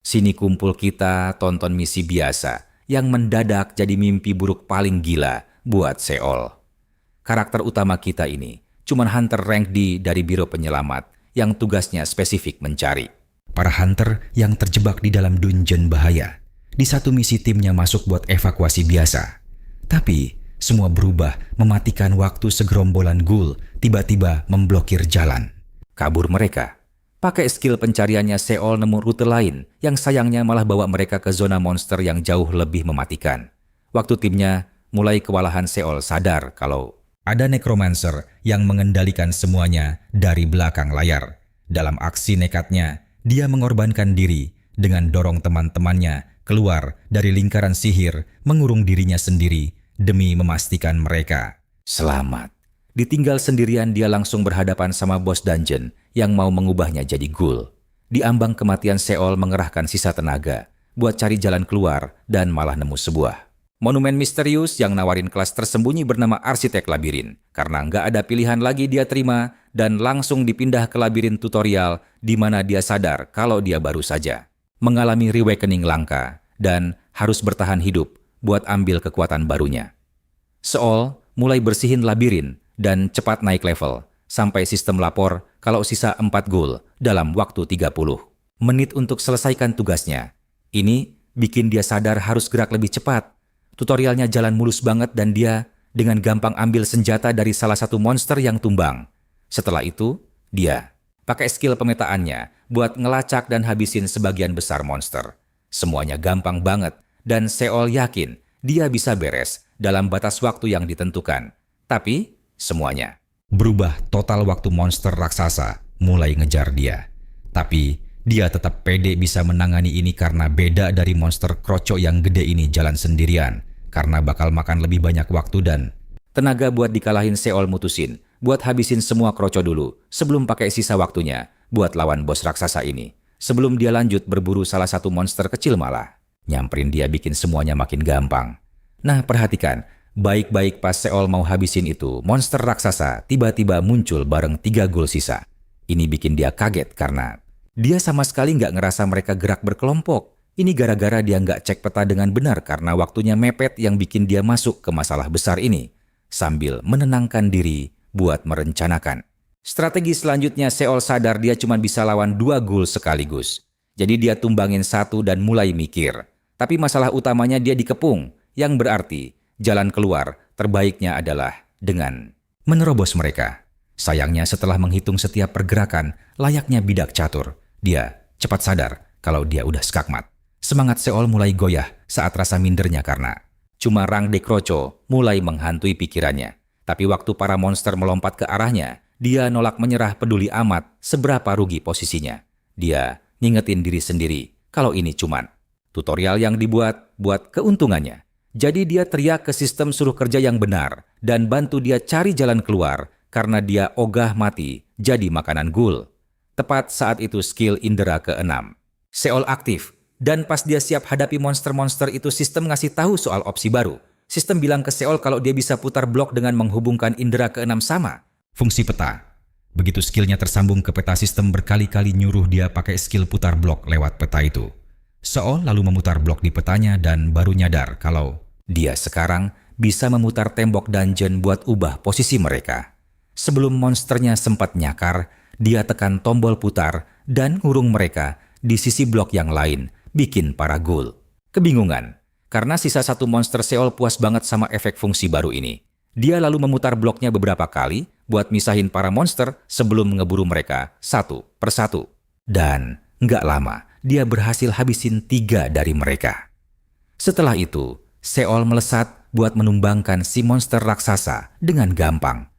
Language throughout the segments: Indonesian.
Sini kumpul kita tonton misi biasa yang mendadak jadi mimpi buruk paling gila buat Seol. Karakter utama kita ini cuman hunter rank D dari Biro Penyelamat yang tugasnya spesifik mencari. Para hunter yang terjebak di dalam dungeon bahaya. Di satu misi timnya masuk buat evakuasi biasa. Tapi semua berubah mematikan waktu segerombolan ghoul tiba-tiba memblokir jalan. Kabur mereka. Pakai skill pencariannya Seol nemu rute lain yang sayangnya malah bawa mereka ke zona monster yang jauh lebih mematikan. Waktu timnya mulai kewalahan, Seol sadar kalau ada necromancer yang mengendalikan semuanya dari belakang layar. Dalam aksi nekatnya, dia mengorbankan diri dengan dorong teman-temannya keluar dari lingkaran sihir, mengurung dirinya sendiri demi memastikan mereka selamat. Ditinggal sendirian, dia langsung berhadapan sama bos dungeon yang mau mengubahnya jadi ghoul. Di ambang kematian, Seol mengerahkan sisa tenaga buat cari jalan keluar dan malah nemu sebuah monumen misterius yang nawarin kelas tersembunyi bernama Arsitek Labirin. Karena nggak ada pilihan lagi, dia terima dan langsung dipindah ke labirin tutorial di mana dia sadar kalau dia baru saja mengalami reawakening langka dan harus bertahan hidup buat ambil kekuatan barunya. Seol mulai bersihin labirin dan cepat naik level sampai sistem lapor kalau sisa 4 ghoul dalam waktu 30 menit untuk selesaikan tugasnya. Ini bikin dia sadar harus gerak lebih cepat. Tutorialnya jalan mulus banget dan dia dengan gampang ambil senjata dari salah satu monster yang tumbang. Setelah itu, dia pakai skill pemetaannya buat ngelacak dan habisin sebagian besar monster. Semuanya gampang banget dan Seol yakin dia bisa beres dalam batas waktu yang ditentukan. Tapi semuanya berubah total waktu monster raksasa mulai ngejar dia. Tapi dia tetap pede bisa menangani ini karena beda dari monster kroco yang gede ini jalan sendirian. Karena bakal makan lebih banyak waktu dan tenaga buat dikalahin, Seol mutusin buat habisin semua kroco dulu sebelum pakai sisa waktunya buat lawan bos raksasa ini. Sebelum dia lanjut berburu salah satu monster kecil malah. Nyamperin dia bikin semuanya makin gampang. Nah, perhatikan, baik-baik pas Seol mau habisin itu, monster raksasa tiba-tiba muncul bareng 3 ghoul sisa. Ini bikin dia kaget karena dia sama sekali nggak ngerasa mereka gerak berkelompok. Ini gara-gara dia nggak cek peta dengan benar karena waktunya mepet yang bikin dia masuk ke masalah besar ini. Sambil menenangkan diri buat merencanakan strategi selanjutnya, Seol sadar dia cuma bisa lawan 2 ghoul sekaligus. Jadi dia tumbangin satu dan mulai mikir. Tapi masalah utamanya dia dikepung, yang berarti jalan keluar terbaiknya adalah dengan menerobos mereka. Sayangnya setelah menghitung setiap pergerakan, layaknya bidak catur, dia cepat sadar kalau dia udah skakmat. Semangat Seol mulai goyah saat rasa mindernya karena cuma Rang de Kroco mulai menghantui pikirannya. Tapi waktu para monster melompat ke arahnya, dia nolak menyerah, peduli amat seberapa rugi posisinya. Dia ngingetin diri sendiri kalau ini cuman tutorial yang dibuat buat keuntungannya. Jadi dia teriak ke sistem suruh kerja yang benar dan bantu dia cari jalan keluar karena dia ogah mati jadi makanan ghoul. Tepat saat itu skill indera ke-6 Seol aktif dan pas dia siap hadapi monster-monster itu, sistem ngasih tahu soal opsi baru. Sistem bilang ke Seol kalau dia bisa putar blok dengan menghubungkan indera ke-6 sama fungsi peta. Begitu skillnya tersambung ke peta, sistem berkali-kali nyuruh dia pakai skill putar blok lewat peta itu. Seol lalu memutar blok di petanya dan baru nyadar kalau dia sekarang bisa memutar tembok dungeon buat ubah posisi mereka. Sebelum monsternya sempat nyakar, dia tekan tombol putar dan ngurung mereka di sisi blok yang lain, bikin para ghoul kebingungan. Karena sisa satu monster, Seol puas banget sama efek fungsi baru ini. Dia lalu memutar bloknya beberapa kali buat misahin para monster sebelum ngeburu mereka satu persatu. Dan nggak lama, dia berhasil habisin 3 dari mereka. Setelah itu, Seol melesat buat menumbangkan si monster raksasa dengan gampang.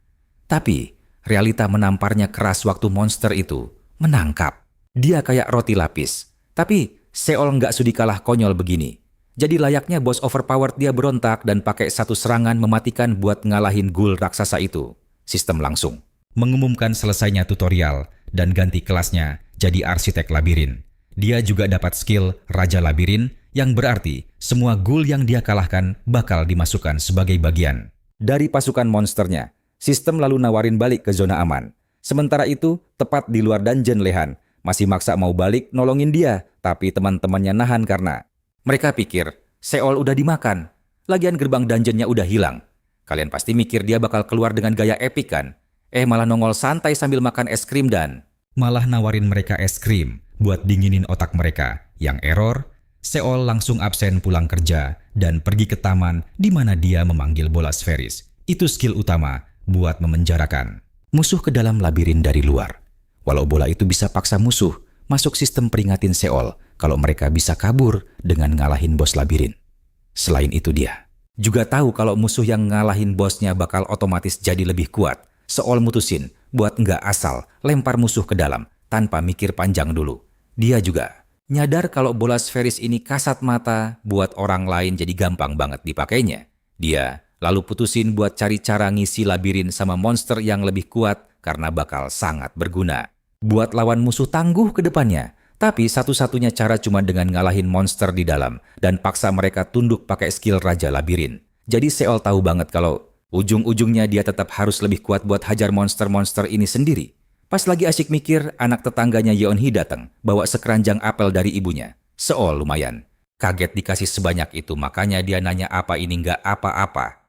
Tapi, realita menamparnya keras waktu monster itu menangkap. Dia kayak roti lapis. Tapi, Seol nggak sudi kalah konyol begini. Jadi layaknya bos overpowered, dia berontak dan pakai satu serangan mematikan buat ngalahin ghoul raksasa itu. Sistem langsung mengumumkan selesainya tutorial dan ganti kelasnya jadi Arsitek Labirin. Dia juga dapat skill Raja Labirin yang berarti semua ghoul yang dia kalahkan bakal dimasukkan sebagai bagian dari pasukan monsternya. Sistem lalu nawarin balik ke zona aman. Sementara itu, tepat di luar dungeon Lehan, Masih maksa mau balik nolongin dia, tapi teman-temannya nahan karena mereka pikir Seol udah dimakan. Lagian gerbang dungeonnya udah hilang. Kalian pasti mikir dia bakal keluar dengan gaya epik kan? Malah nongol santai sambil makan es krim dan malah nawarin mereka es krim buat dinginin otak mereka. Yang error, Seol langsung absen pulang kerja dan pergi ke taman di mana dia memanggil bola sferis. Itu skill utama buat memenjarakan musuh ke dalam labirin dari luar. Walau bola itu bisa paksa musuh masuk sistem peringatin Seol kalau mereka bisa kabur dengan ngalahin bos labirin. Selain itu dia juga tahu kalau musuh yang ngalahin bosnya bakal otomatis jadi lebih kuat. Seol mutusin buat nggak asal lempar musuh ke dalam tanpa mikir panjang dulu. Dia juga nyadar kalau bola sferis ini kasat mata buat orang lain jadi gampang banget dipakainya. Dia lalu putusin buat cari cara ngisi labirin sama monster yang lebih kuat karena bakal sangat berguna buat lawan musuh tangguh ke depannya. Tapi satu-satunya cara cuma dengan ngalahin monster di dalam dan paksa mereka tunduk pakai skill Raja Labirin. Jadi Seol tahu banget kalau ujung-ujungnya dia tetap harus lebih kuat buat hajar monster-monster ini sendiri. Pas lagi asyik mikir, anak tetangganya Yeonhee datang bawa sekeranjang apel dari ibunya. Seol lumayan kaget dikasih sebanyak itu, makanya dia nanya apa ini nggak apa-apa.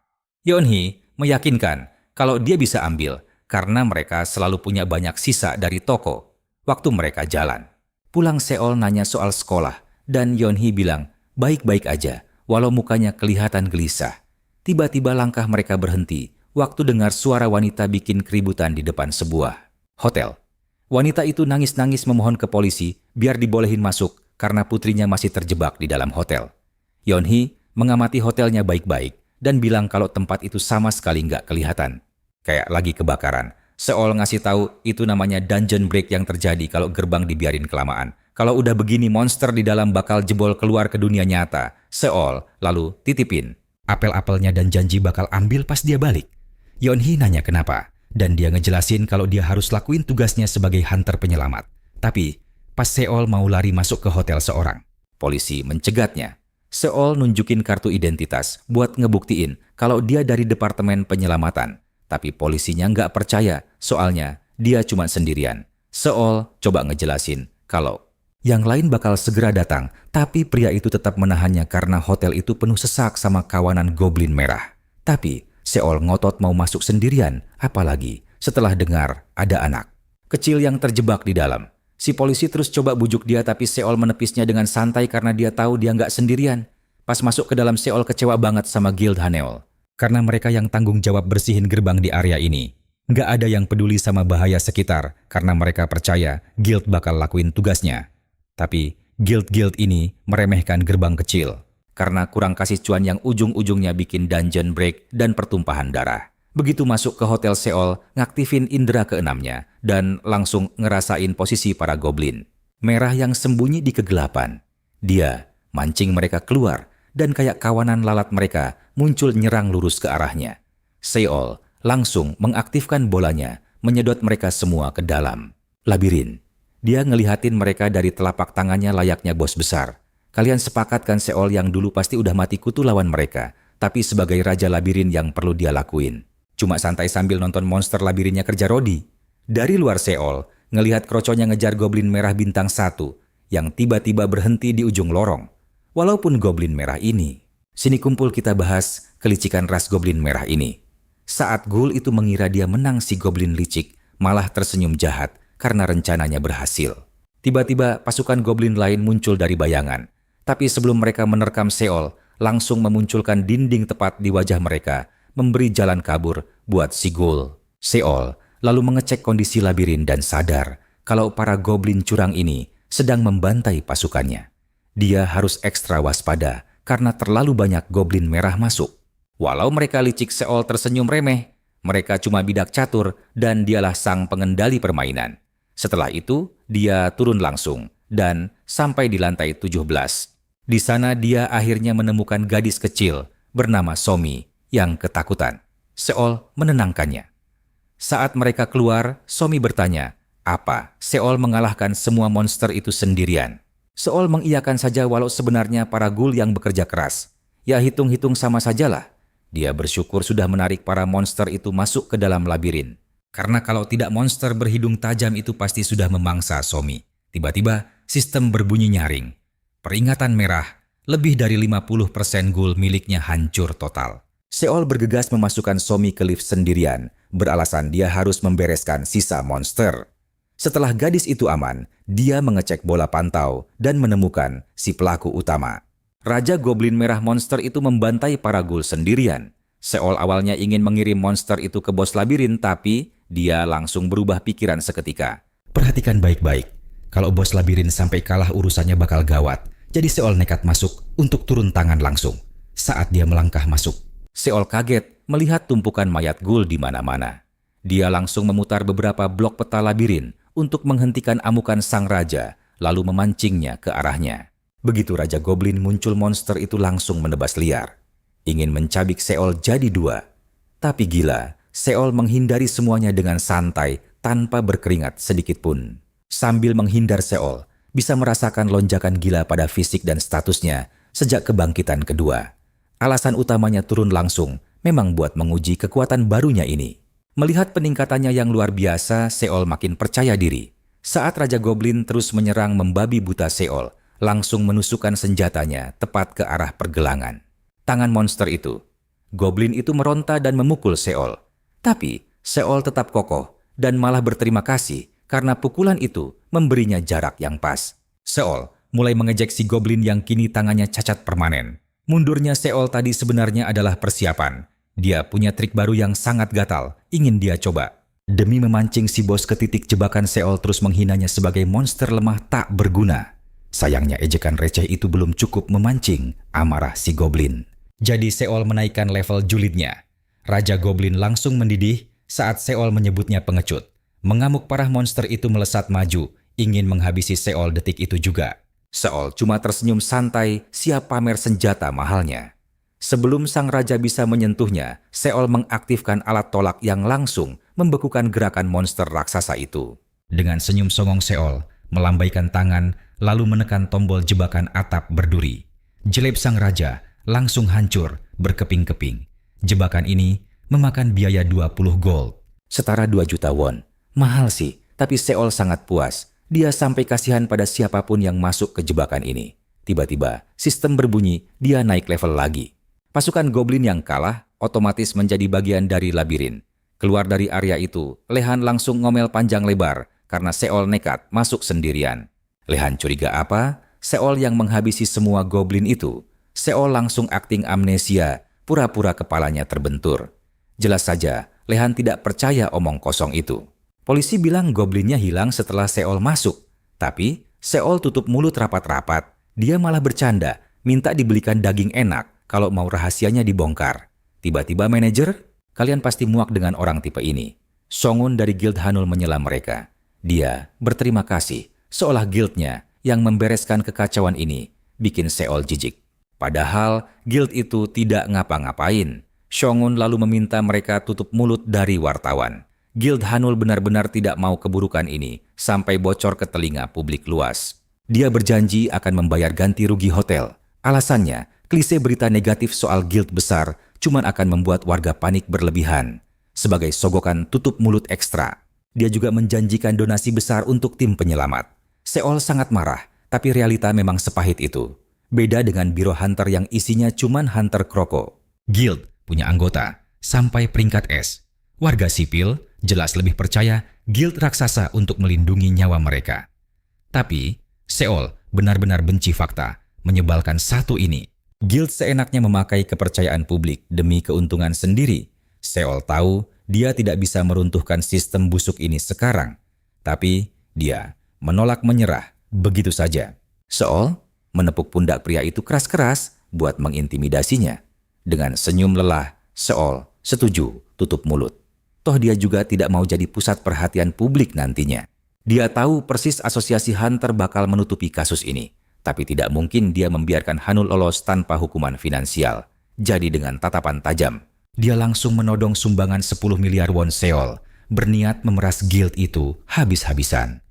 Yeonhee meyakinkan kalau dia bisa ambil karena mereka selalu punya banyak sisa dari toko waktu mereka jalan. Pulang Seol nanya soal sekolah dan Yeonhee bilang baik-baik aja walau mukanya kelihatan gelisah. Tiba-tiba langkah mereka berhenti waktu dengar suara wanita bikin keributan di depan sebuah hotel. Wanita itu nangis-nangis memohon ke polisi biar dibolehin masuk karena putrinya masih terjebak di dalam hotel. Yeonhee mengamati hotelnya baik-baik dan bilang kalau tempat itu sama sekali nggak kelihatan. Kayak lagi kebakaran. Seol ngasih tahu itu namanya dungeon break yang terjadi kalau gerbang dibiarin kelamaan. Kalau udah begini monster di dalam bakal jebol keluar ke dunia nyata. Seol lalu titipin apel-apelnya dan janji bakal ambil pas dia balik. Yeonhee nanya kenapa dan dia ngejelasin kalau dia harus lakuin tugasnya sebagai hunter penyelamat. Tapi pas Seol mau lari masuk ke hotel seorang, polisi mencegatnya. Seol nunjukin kartu identitas buat ngebuktiin kalau dia dari Departemen Penyelamatan. Tapi polisinya nggak percaya, soalnya dia cuma sendirian. Seol coba ngejelasin kalau yang lain bakal segera datang, tapi pria itu tetap menahannya karena hotel itu penuh sesak sama kawanan goblin merah. Tapi Seol ngotot mau masuk sendirian, apalagi setelah dengar ada anak kecil yang terjebak di dalam. Si polisi terus coba bujuk dia tapi Seol menepisnya dengan santai karena dia tahu dia nggak sendirian. Pas masuk ke dalam Seol kecewa banget sama Guild Haneol. Karena mereka yang tanggung jawab bersihin gerbang di area ini. Nggak ada yang peduli sama bahaya sekitar karena mereka percaya guild bakal lakuin tugasnya. Tapi guild-guild ini meremehkan gerbang kecil karena kurang kasih cuan yang ujung-ujungnya bikin dungeon break dan pertumpahan darah. Begitu masuk ke hotel Seol, ngaktifin indera keenamnya dan langsung ngerasain posisi para goblin merah yang sembunyi di kegelapan. Dia mancing mereka keluar dan kayak kawanan lalat mereka muncul nyerang lurus ke arahnya. Seol langsung mengaktifkan bolanya, menyedot mereka semua ke dalam labirin. Dia ngelihatin mereka dari telapak tangannya layaknya bos besar. Kalian sepakat kan Seol yang dulu pasti udah mati kutu lawan mereka, tapi sebagai raja labirin yang perlu dia lakuin cuma santai sambil nonton monster labirinnya kerja rodi. Dari luar Seol ngelihat kroconya ngejar goblin merah bintang 1 yang tiba-tiba berhenti di ujung lorong. Walaupun goblin merah ini, sini kumpul kita bahas kelicikan ras goblin merah ini. Saat Ghoul itu mengira dia menang, si goblin licik malah tersenyum jahat karena rencananya berhasil. Tiba-tiba pasukan goblin lain muncul dari bayangan. Tapi sebelum mereka menerkam Seol, langsung memunculkan dinding tepat di wajah mereka, memberi jalan kabur buat si Ghoul. Seol lalu mengecek kondisi labirin dan sadar kalau para goblin curang ini sedang membantai pasukannya. Dia harus ekstra waspada karena terlalu banyak goblin merah masuk. Walau mereka licik, Seol tersenyum remeh. Mereka cuma bidak catur dan dialah sang pengendali permainan. Setelah itu, dia turun langsung dan sampai di lantai 17. Di sana dia akhirnya menemukan gadis kecil bernama Somi yang ketakutan. Seol menenangkannya. Saat mereka keluar, Somi bertanya, apa Seol mengalahkan semua monster itu sendirian? Seol mengiyakan saja walau sebenarnya para Ghoul yang bekerja keras. Ya hitung-hitung sama sajalah. Dia bersyukur sudah menarik para monster itu masuk ke dalam labirin. Karena kalau tidak monster berhidung tajam itu pasti sudah memangsa Somi. Tiba-tiba, sistem berbunyi nyaring. Peringatan merah, lebih dari 50% gul miliknya hancur total. Seol bergegas memasukkan Somi ke lift sendirian, beralasan dia harus membereskan sisa monster. Setelah gadis itu aman, dia mengecek bola pantau dan menemukan si pelaku utama. Raja Goblin Merah Monster itu membantai para ghoul sendirian. Seol awalnya ingin mengirim monster itu ke bos labirin, tapi dia langsung berubah pikiran seketika. Perhatikan baik-baik, kalau bos labirin sampai kalah urusannya bakal gawat. Jadi Seol nekat masuk untuk turun tangan langsung. Saat dia melangkah masuk, Seol kaget melihat tumpukan mayat ghoul di mana-mana. Dia langsung memutar beberapa blok peta labirin untuk menghentikan amukan sang raja, lalu memancingnya ke arahnya. Begitu Raja Goblin muncul, monster itu langsung menebas liar. Ingin mencabik Seol jadi dua. Tapi gila, Seol menghindari semuanya dengan santai tanpa berkeringat sedikit pun. Sambil menghindar, Seol bisa merasakan lonjakan gila pada fisik dan statusnya sejak kebangkitan kedua. Alasan utamanya turun langsung memang buat menguji kekuatan barunya ini. Melihat peningkatannya yang luar biasa, Seol makin percaya diri. Saat Raja Goblin terus menyerang membabi buta Seol, langsung menusukkan senjatanya tepat ke arah pergelangan tangan monster itu. Goblin itu meronta dan memukul Seol. Tapi Seol tetap kokoh dan malah berterima kasih karena pukulan itu memberinya jarak yang pas. Seol mulai mengejek si Goblin yang kini tangannya cacat permanen. Mundurnya Seol tadi sebenarnya adalah persiapan. Dia punya trik baru yang sangat gatal, ingin dia coba. Demi memancing si bos ke titik jebakan, Seol terus menghinanya sebagai monster lemah tak berguna. Sayangnya ejekan receh itu belum cukup memancing amarah si Goblin. Jadi Seol menaikkan level julidnya. Raja Goblin langsung mendidih saat Seol menyebutnya pengecut. Mengamuk parah, monster itu melesat maju, ingin menghabisi Seol detik itu juga. Seol cuma tersenyum santai siap pamer senjata mahalnya. Sebelum sang raja bisa menyentuhnya, Seol mengaktifkan alat tolak yang langsung membekukan gerakan monster raksasa itu. Dengan senyum songong, Seol melambaikan tangan lalu menekan tombol jebakan atap berduri. Jeleb sang raja langsung hancur berkeping-keping. Jebakan ini memakan biaya 20 gold, setara 2 juta won. Mahal sih, tapi Seol sangat puas. Dia sampai kasihan pada siapapun yang masuk ke jebakan ini. Tiba-tiba, sistem berbunyi, dia naik level lagi. Pasukan Goblin yang kalah otomatis menjadi bagian dari labirin. Keluar dari area itu, Lehan langsung ngomel panjang lebar karena Seol nekat masuk sendirian. Lehan curiga apa? Seol yang menghabisi semua Goblin itu. Seol langsung akting amnesia, pura-pura kepalanya terbentur. Jelas saja, Lehan tidak percaya omong kosong itu. Polisi bilang Goblinnya hilang setelah Seol masuk. Tapi Seol tutup mulut rapat-rapat. Dia malah bercanda, minta dibelikan daging enak kalau mau rahasianya dibongkar. Tiba-tiba manajer, kalian pasti muak dengan orang tipe ini. Songun dari Guild Hanul menyela mereka. Dia berterima kasih, seolah guildnya yang membereskan kekacauan ini bikin Seol jijik. Padahal guild itu tidak ngapa-ngapain. Songun lalu meminta mereka tutup mulut dari wartawan. Guild Hanul benar-benar tidak mau keburukan ini sampai bocor ke telinga publik luas. Dia berjanji akan membayar ganti rugi hotel. Alasannya, klise berita negatif soal guild besar cuman akan membuat warga panik berlebihan. Sebagai sogokan tutup mulut ekstra, dia juga menjanjikan donasi besar untuk tim penyelamat. Seol sangat marah, tapi realita memang sepahit itu. Beda dengan biro hunter yang isinya cuman hunter kroko. Guild punya anggota sampai peringkat S. Warga sipil jelas lebih percaya guild raksasa untuk melindungi nyawa mereka. Tapi Seol benar-benar benci fakta menyebalkan satu ini. Guild seenaknya memakai kepercayaan publik demi keuntungan sendiri. Seol tahu dia tidak bisa meruntuhkan sistem busuk ini sekarang. Tapi dia menolak menyerah begitu saja. Seol menepuk pundak pria itu keras-keras buat mengintimidasinya. Dengan senyum lelah, Seol setuju tutup mulut. Toh dia juga tidak mau jadi pusat perhatian publik nantinya. Dia tahu persis asosiasi hunter bakal menutupi kasus ini. Tapi tidak mungkin dia membiarkan Hanul lolos tanpa hukuman finansial. Jadi dengan tatapan tajam, dia langsung menodong sumbangan 10 miliar won Seol. Berniat memeras guild itu habis-habisan.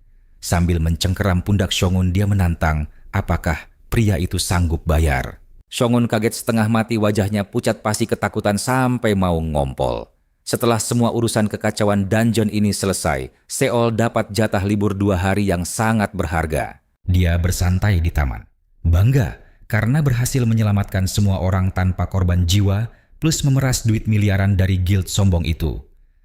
Sambil mencengkeram pundak Songun, dia menantang apakah pria itu sanggup bayar. Songun kaget setengah mati, wajahnya pucat pasi ketakutan sampai mau ngompol. Setelah semua urusan kekacauan dungeon ini selesai, Seol dapat jatah libur 2 hari yang sangat berharga. Dia bersantai di taman. Bangga karena berhasil menyelamatkan semua orang tanpa korban jiwa, plus memeras duit miliaran dari guild sombong itu.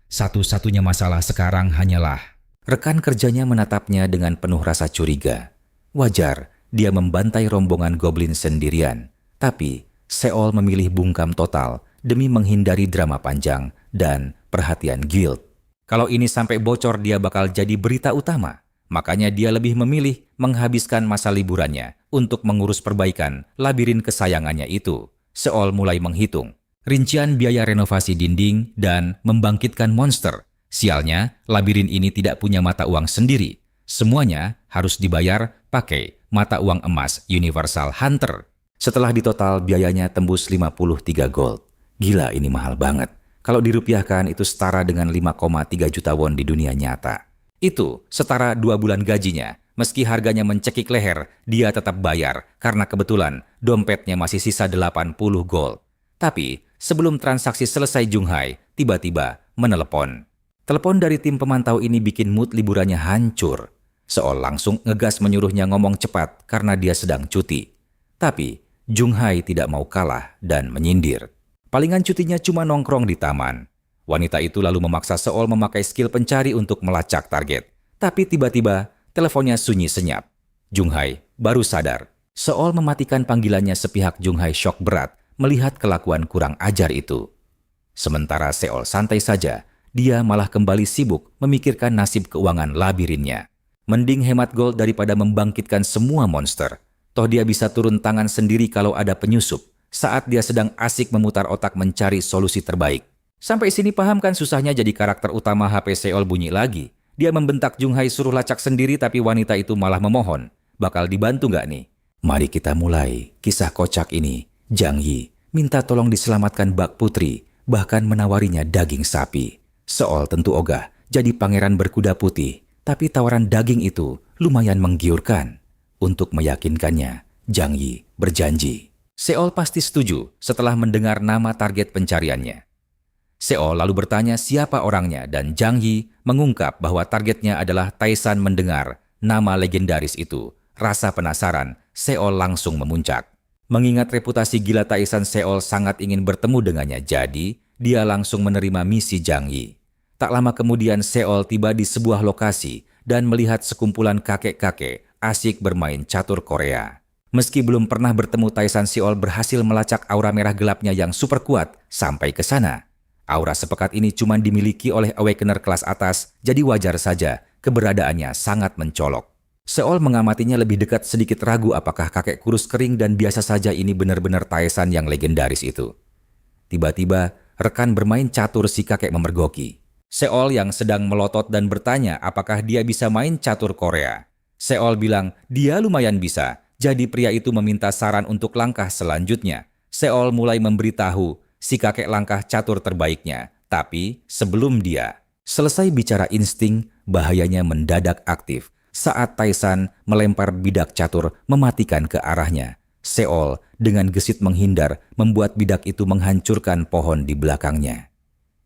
Satu-satunya masalah sekarang hanyalah rekan kerjanya menatapnya dengan penuh rasa curiga. Wajar dia membantai rombongan goblin sendirian, tapi Seol memilih bungkam total demi menghindari drama panjang dan perhatian guild. Kalau ini sampai bocor dia bakal jadi berita utama. Makanya dia lebih memilih menghabiskan masa liburannya untuk mengurus perbaikan labirin kesayangannya itu. Seol mulai menghitung rincian biaya renovasi dinding dan membangkitkan monster. Sialnya, labirin ini tidak punya mata uang sendiri. Semuanya harus dibayar pakai mata uang emas Universal Hunter. Setelah ditotal biayanya tembus 53 gold. Gila, ini mahal banget. Kalau dirupiahkan itu setara dengan 5,3 juta won di dunia nyata. Itu setara 2 bulan gajinya. Meski harganya mencekik leher, dia tetap bayar karena kebetulan dompetnya masih sisa 80 gold. Tapi sebelum transaksi selesai, Jung Hai tiba-tiba menelepon. Telepon dari tim pemantau ini bikin mood liburannya hancur. Seol langsung ngegas menyuruhnya ngomong cepat karena dia sedang cuti. Tapi Jung Hai tidak mau kalah dan menyindir. Palingan cutinya cuma nongkrong di taman. Wanita itu lalu memaksa Seol memakai skill pencari untuk melacak target. Tapi tiba-tiba teleponnya sunyi senyap. Jung Hai baru sadar. Seol mematikan panggilannya sepihak. Jung Hai shock berat melihat kelakuan kurang ajar itu. Sementara Seol santai saja, dia malah kembali sibuk memikirkan nasib keuangan labirinnya. Mending hemat gold daripada membangkitkan semua monster. Toh dia bisa turun tangan sendiri kalau ada penyusup saat dia sedang asik memutar otak mencari solusi terbaik. Sampai sini paham kan susahnya jadi karakter utama? HP Seol bunyi lagi. Dia membentak Jung Hai suruh lacak sendiri, tapi wanita itu malah memohon. Bakal dibantu nggak nih? Mari kita mulai kisah kocak ini. Jang Yi minta tolong diselamatkan Bak Putri, bahkan menawarinya daging sapi. Seol tentu ogah jadi pangeran berkuda putih, tapi tawaran daging itu lumayan menggiurkan. Untuk meyakinkannya, Jang Yi berjanji. Seol pasti setuju setelah mendengar nama target pencariannya. Seol lalu bertanya siapa orangnya dan Jang Yi mengungkap bahwa targetnya adalah Taisan. Mendengar nama legendaris itu, rasa penasaran Seol langsung memuncak. Mengingat reputasi gila Taisan, Seol sangat ingin bertemu dengannya, jadi dia langsung menerima misi Jang Yi. Tak lama kemudian Seol tiba di sebuah lokasi dan melihat sekumpulan kakek-kakek asik bermain catur Korea. Meski belum pernah bertemu Taisan, Seol berhasil melacak aura merah gelapnya yang super kuat sampai ke sana. Aura sepekat ini cuma dimiliki oleh Awakener kelas atas, jadi wajar saja keberadaannya sangat mencolok. Seol mengamatinya lebih dekat, sedikit ragu apakah kakek kurus kering dan biasa saja ini benar-benar Taisan yang legendaris itu. Tiba-tiba, rekan bermain catur si kakek memergoki Seol yang sedang melotot dan bertanya apakah dia bisa main catur Korea. Seol bilang dia lumayan bisa, jadi pria itu meminta saran untuk langkah selanjutnya. Seol mulai memberitahu si kakek langkah catur terbaiknya, tapi sebelum dia selesai bicara, insting bahayanya mendadak aktif saat Taisan melempar bidak catur mematikan ke arahnya. Seol dengan gesit menghindar membuat bidak itu menghancurkan pohon di belakangnya.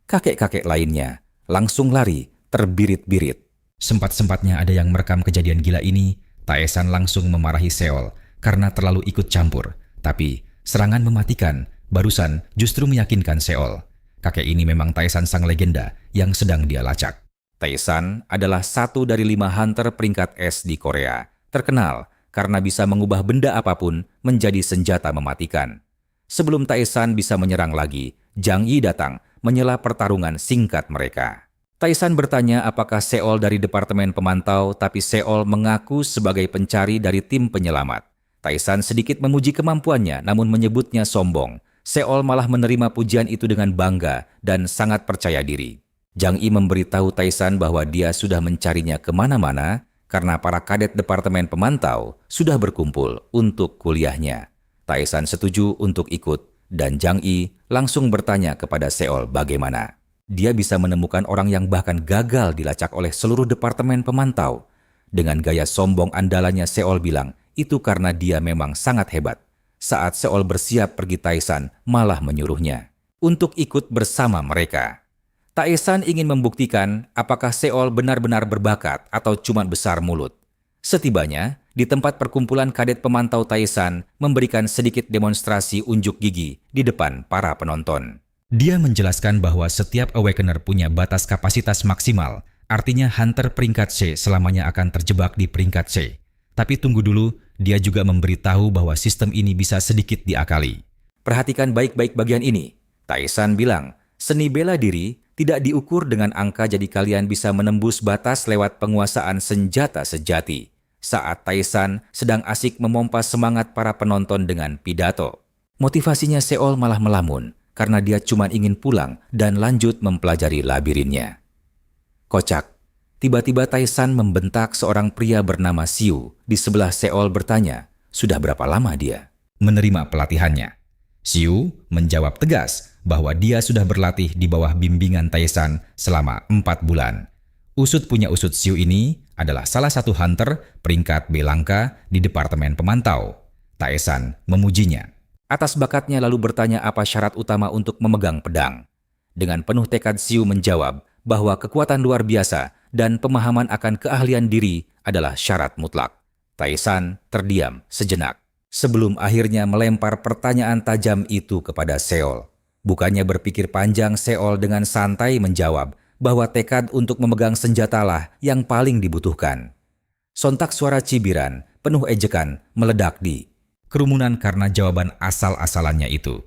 Kakek-kakek lainnya langsung lari terbirit-birit. Sempat-sempatnya ada yang merekam kejadian gila ini. Taisan langsung memarahi Seol karena terlalu ikut campur. Tapi serangan mematikan barusan justru meyakinkan Seol. Kakek ini memang Taisan sang legenda yang sedang dia lacak. Taisan adalah satu dari 5 hunter peringkat S di Korea. Terkenal karena bisa mengubah benda apapun menjadi senjata mematikan. Sebelum Taisan bisa menyerang lagi, Jang Yi datang menyela pertarungan singkat mereka. Taisan bertanya apakah Seol dari Departemen Pemantau, tapi Seol mengaku sebagai pencari dari tim penyelamat. Taisan sedikit memuji kemampuannya namun menyebutnya sombong. Seol malah menerima pujian itu dengan bangga dan sangat percaya diri. Jang Yi memberitahu Taisan bahwa dia sudah mencarinya kemana-mana karena para kadet Departemen Pemantau sudah berkumpul untuk kuliahnya. Taisan setuju untuk ikut dan Jang Yi langsung bertanya kepada Seol bagaimana dia bisa menemukan orang yang bahkan gagal dilacak oleh seluruh Departemen Pemantau. Dengan gaya sombong andalannya, Seol bilang itu karena dia memang sangat hebat. Saat Seol bersiap pergi, Taisan malah menyuruhnya untuk ikut bersama mereka. Taesan ingin membuktikan apakah Seol benar-benar berbakat atau cuma besar mulut. Setibanya, di tempat perkumpulan kadet pemantau Taesan memberikan sedikit demonstrasi unjuk gigi di depan para penonton. Dia menjelaskan bahwa setiap Awakener punya batas kapasitas maksimal, artinya Hunter peringkat C selamanya akan terjebak di peringkat C. Tapi tunggu dulu, dia juga memberitahu bahwa sistem ini bisa sedikit diakali. Perhatikan baik-baik bagian ini. Taesan bilang, seni bela diri tidak diukur dengan angka jadi kalian bisa menembus batas lewat penguasaan senjata sejati. Saat Taesan sedang asik memompa semangat para penonton dengan pidato. Motivasinya Seol malah melamun karena dia cuma ingin pulang dan lanjut mempelajari labirinnya. Kocak. Tiba-tiba Taesan membentak seorang pria bernama Siu. Di sebelah Seol bertanya, sudah berapa lama dia menerima pelatihannya? Siu menjawab tegas bahwa dia sudah berlatih di bawah bimbingan Taesan selama 4 bulan. Usut punya usut, Siu ini adalah salah satu hunter peringkat B langka di Departemen Pemantau. Taesan memujinya atas bakatnya lalu bertanya apa syarat utama untuk memegang pedang. Dengan penuh tekad Siu menjawab bahwa kekuatan luar biasa dan pemahaman akan keahlian diri adalah syarat mutlak. Taesan terdiam sejenak sebelum akhirnya melempar pertanyaan tajam itu kepada Seol. Bukannya berpikir panjang, Seol dengan santai menjawab bahwa tekad untuk memegang senjatalah yang paling dibutuhkan. Sontak suara cibiran, penuh ejekan, meledak di kerumunan karena jawaban asal-asalannya itu.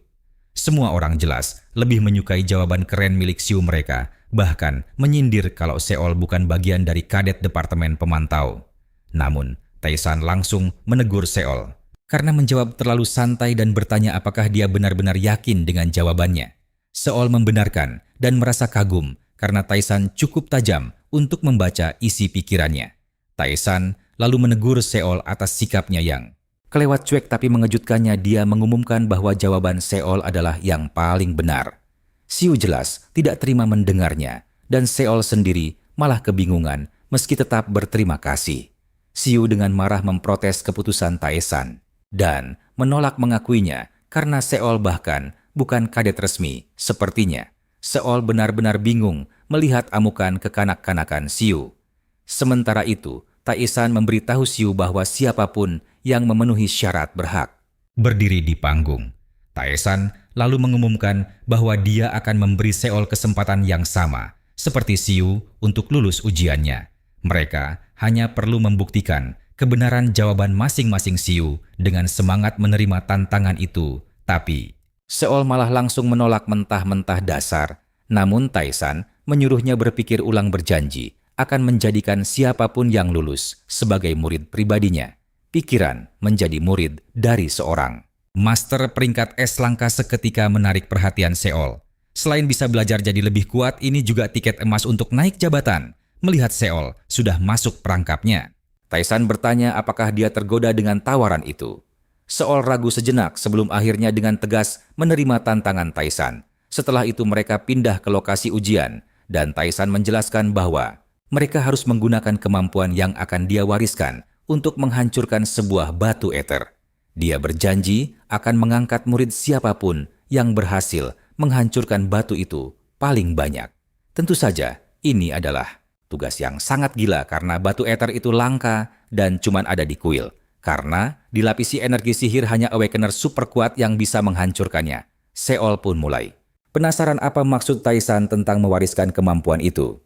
Semua orang jelas lebih menyukai jawaban keren milik Siu mereka, bahkan menyindir kalau Seol bukan bagian dari kadet Departemen Pemantau. Namun, Taesan langsung menegur Seol karena menjawab terlalu santai dan bertanya apakah dia benar-benar yakin dengan jawabannya. Seol membenarkan dan merasa kagum karena Taesan cukup tajam untuk membaca isi pikirannya. Taesan lalu menegur Seol atas sikapnya yang kelewat cuek, tapi mengejutkannya dia mengumumkan bahwa jawaban Seol adalah yang paling benar. Siu jelas tidak terima mendengarnya dan Seol sendiri malah kebingungan meski tetap berterima kasih. Siu dengan marah memprotes keputusan Taesan dan menolak mengakuinya karena Seol bahkan bukan kadet resmi sepertinya. Seol benar-benar bingung melihat amukan kekanak-kanakan Siu. Sementara itu, Taesan memberitahu Siu bahwa siapapun yang memenuhi syarat berhak berdiri di panggung. Taesan lalu mengumumkan bahwa dia akan memberi Seol kesempatan yang sama seperti Siu untuk lulus ujiannya. Mereka hanya perlu membuktikan kebenaran jawaban masing-masing Siu dengan semangat menerima tantangan itu. Tapi Seol malah langsung menolak mentah-mentah dasar. Namun Taesan menyuruhnya berpikir ulang, berjanji akan menjadikan siapapun yang lulus sebagai murid pribadinya. Pikiran menjadi murid dari seorang master peringkat S langka seketika menarik perhatian Seol. Selain bisa belajar jadi lebih kuat, ini juga tiket emas untuk naik jabatan. Melihat Seol sudah masuk perangkapnya, Taesan bertanya apakah dia tergoda dengan tawaran itu. Seol ragu sejenak sebelum akhirnya dengan tegas menerima tantangan Taesan. Setelah itu mereka pindah ke lokasi ujian dan Taesan menjelaskan bahwa mereka harus menggunakan kemampuan yang akan dia wariskan untuk menghancurkan sebuah batu eter. Dia berjanji akan mengangkat murid siapapun yang berhasil menghancurkan batu itu paling banyak. Tentu saja ini adalah tugas yang sangat gila karena batu eter itu langka dan cuma ada di kuil. Karena dilapisi energi sihir hanya Awakener super kuat yang bisa menghancurkannya. Seol pun mulai penasaran apa maksud Taesan tentang mewariskan kemampuan itu.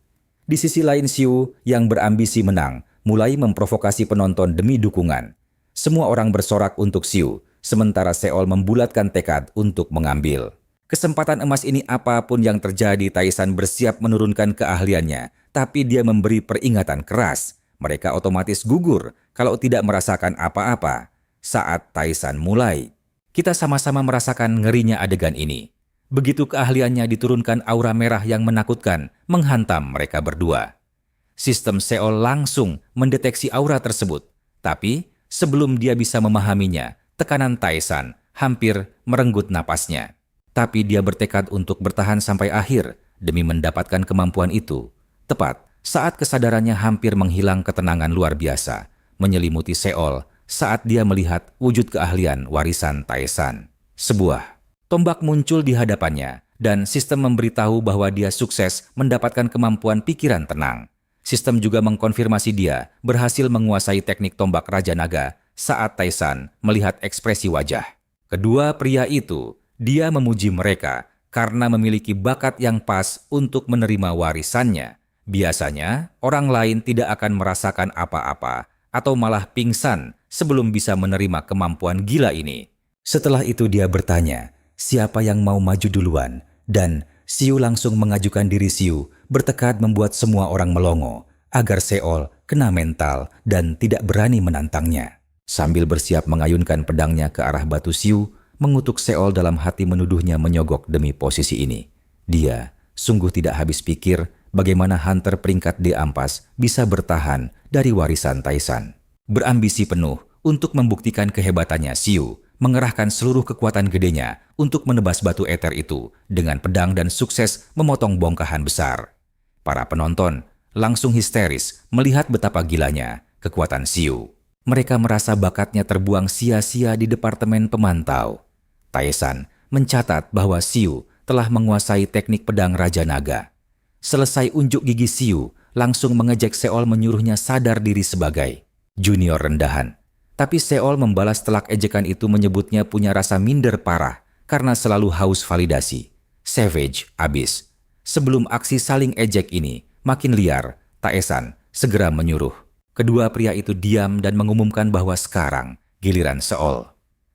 Di sisi lain Siu yang berambisi menang mulai memprovokasi penonton demi dukungan. Semua orang bersorak untuk Siu, sementara Seol membulatkan tekad untuk mengambil kesempatan emas ini. Apapun yang terjadi, Taesan bersiap menurunkan keahliannya. Tapi dia memberi peringatan keras. Mereka otomatis gugur kalau tidak merasakan apa-apa. Saat Taesan mulai, kita sama-sama merasakan ngerinya adegan ini. Begitu keahliannya diturunkan, aura merah yang menakutkan menghantam mereka berdua. Sistem Seol langsung mendeteksi aura tersebut. Tapi sebelum dia bisa memahaminya, tekanan Taesan hampir merenggut napasnya. Tapi dia bertekad untuk bertahan sampai akhir demi mendapatkan kemampuan itu. Tepat saat kesadarannya hampir menghilang, ketenangan luar biasa menyelimuti Seol saat dia melihat wujud keahlian warisan Taesan. Sebuah tombak muncul di hadapannya dan sistem memberitahu bahwa dia sukses mendapatkan kemampuan pikiran tenang. Sistem juga mengkonfirmasi dia berhasil menguasai teknik tombak Raja Naga saat Taisan melihat ekspresi wajah. Kedua pria itu, dia memuji mereka karena memiliki bakat yang pas untuk menerima warisannya. Biasanya, orang lain tidak akan merasakan apa-apa atau malah pingsan sebelum bisa menerima kemampuan gila ini. Setelah itu dia bertanya, siapa yang mau maju duluan? Dan Siu langsung mengajukan diri. Siu bertekad membuat semua orang melongo agar Seol kena mental dan tidak berani menantangnya. Sambil bersiap mengayunkan pedangnya ke arah batu, Siu mengutuk Seol dalam hati, menuduhnya menyogok demi posisi ini. Dia sungguh tidak habis pikir bagaimana Hunter peringkat D ampas bisa bertahan dari warisan Taisan. Berambisi penuh untuk membuktikan kehebatannya, Siu mengerahkan seluruh kekuatan gedenya untuk menebas batu eter itu dengan pedang dan sukses memotong bongkahan besar. Para penonton langsung histeris melihat betapa gilanya kekuatan Siu. Mereka merasa bakatnya terbuang sia-sia di departemen pemantau. Taisan mencatat bahwa Siu telah menguasai teknik pedang Raja Naga. Selesai unjuk gigi, Siu langsung mengejek Seol, menyuruhnya sadar diri sebagai junior rendahan. Tapi Seol membalas telak ejekan itu, menyebutnya punya rasa minder parah karena selalu haus validasi. Savage abis. Sebelum aksi saling ejek ini makin liar, Taisan segera menyuruh kedua pria itu diam dan mengumumkan bahwa sekarang giliran Seol.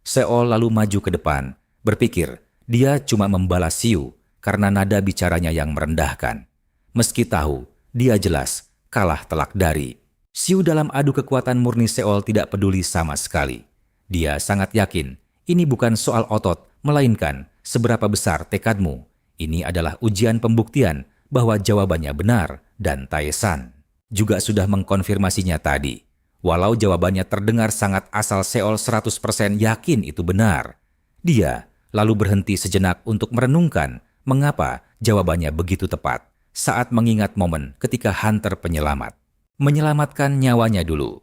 Seol lalu maju ke depan, berpikir dia cuma membalas Siu karena nada bicaranya yang merendahkan. Meski tahu dia jelas kalah telak dari Siu dalam adu kekuatan murni, Seol tidak peduli sama sekali. Dia sangat yakin ini bukan soal otot, melainkan seberapa besar tekadmu. Ini adalah ujian pembuktian bahwa jawabannya benar, dan Taisan juga sudah mengkonfirmasinya tadi. Walau jawabannya terdengar sangat asal, Seol 100% yakin itu benar. Dia lalu berhenti sejenak untuk merenungkan mengapa jawabannya begitu tepat saat mengingat momen ketika Hunter penyelamat menyelamatkan nyawanya dulu.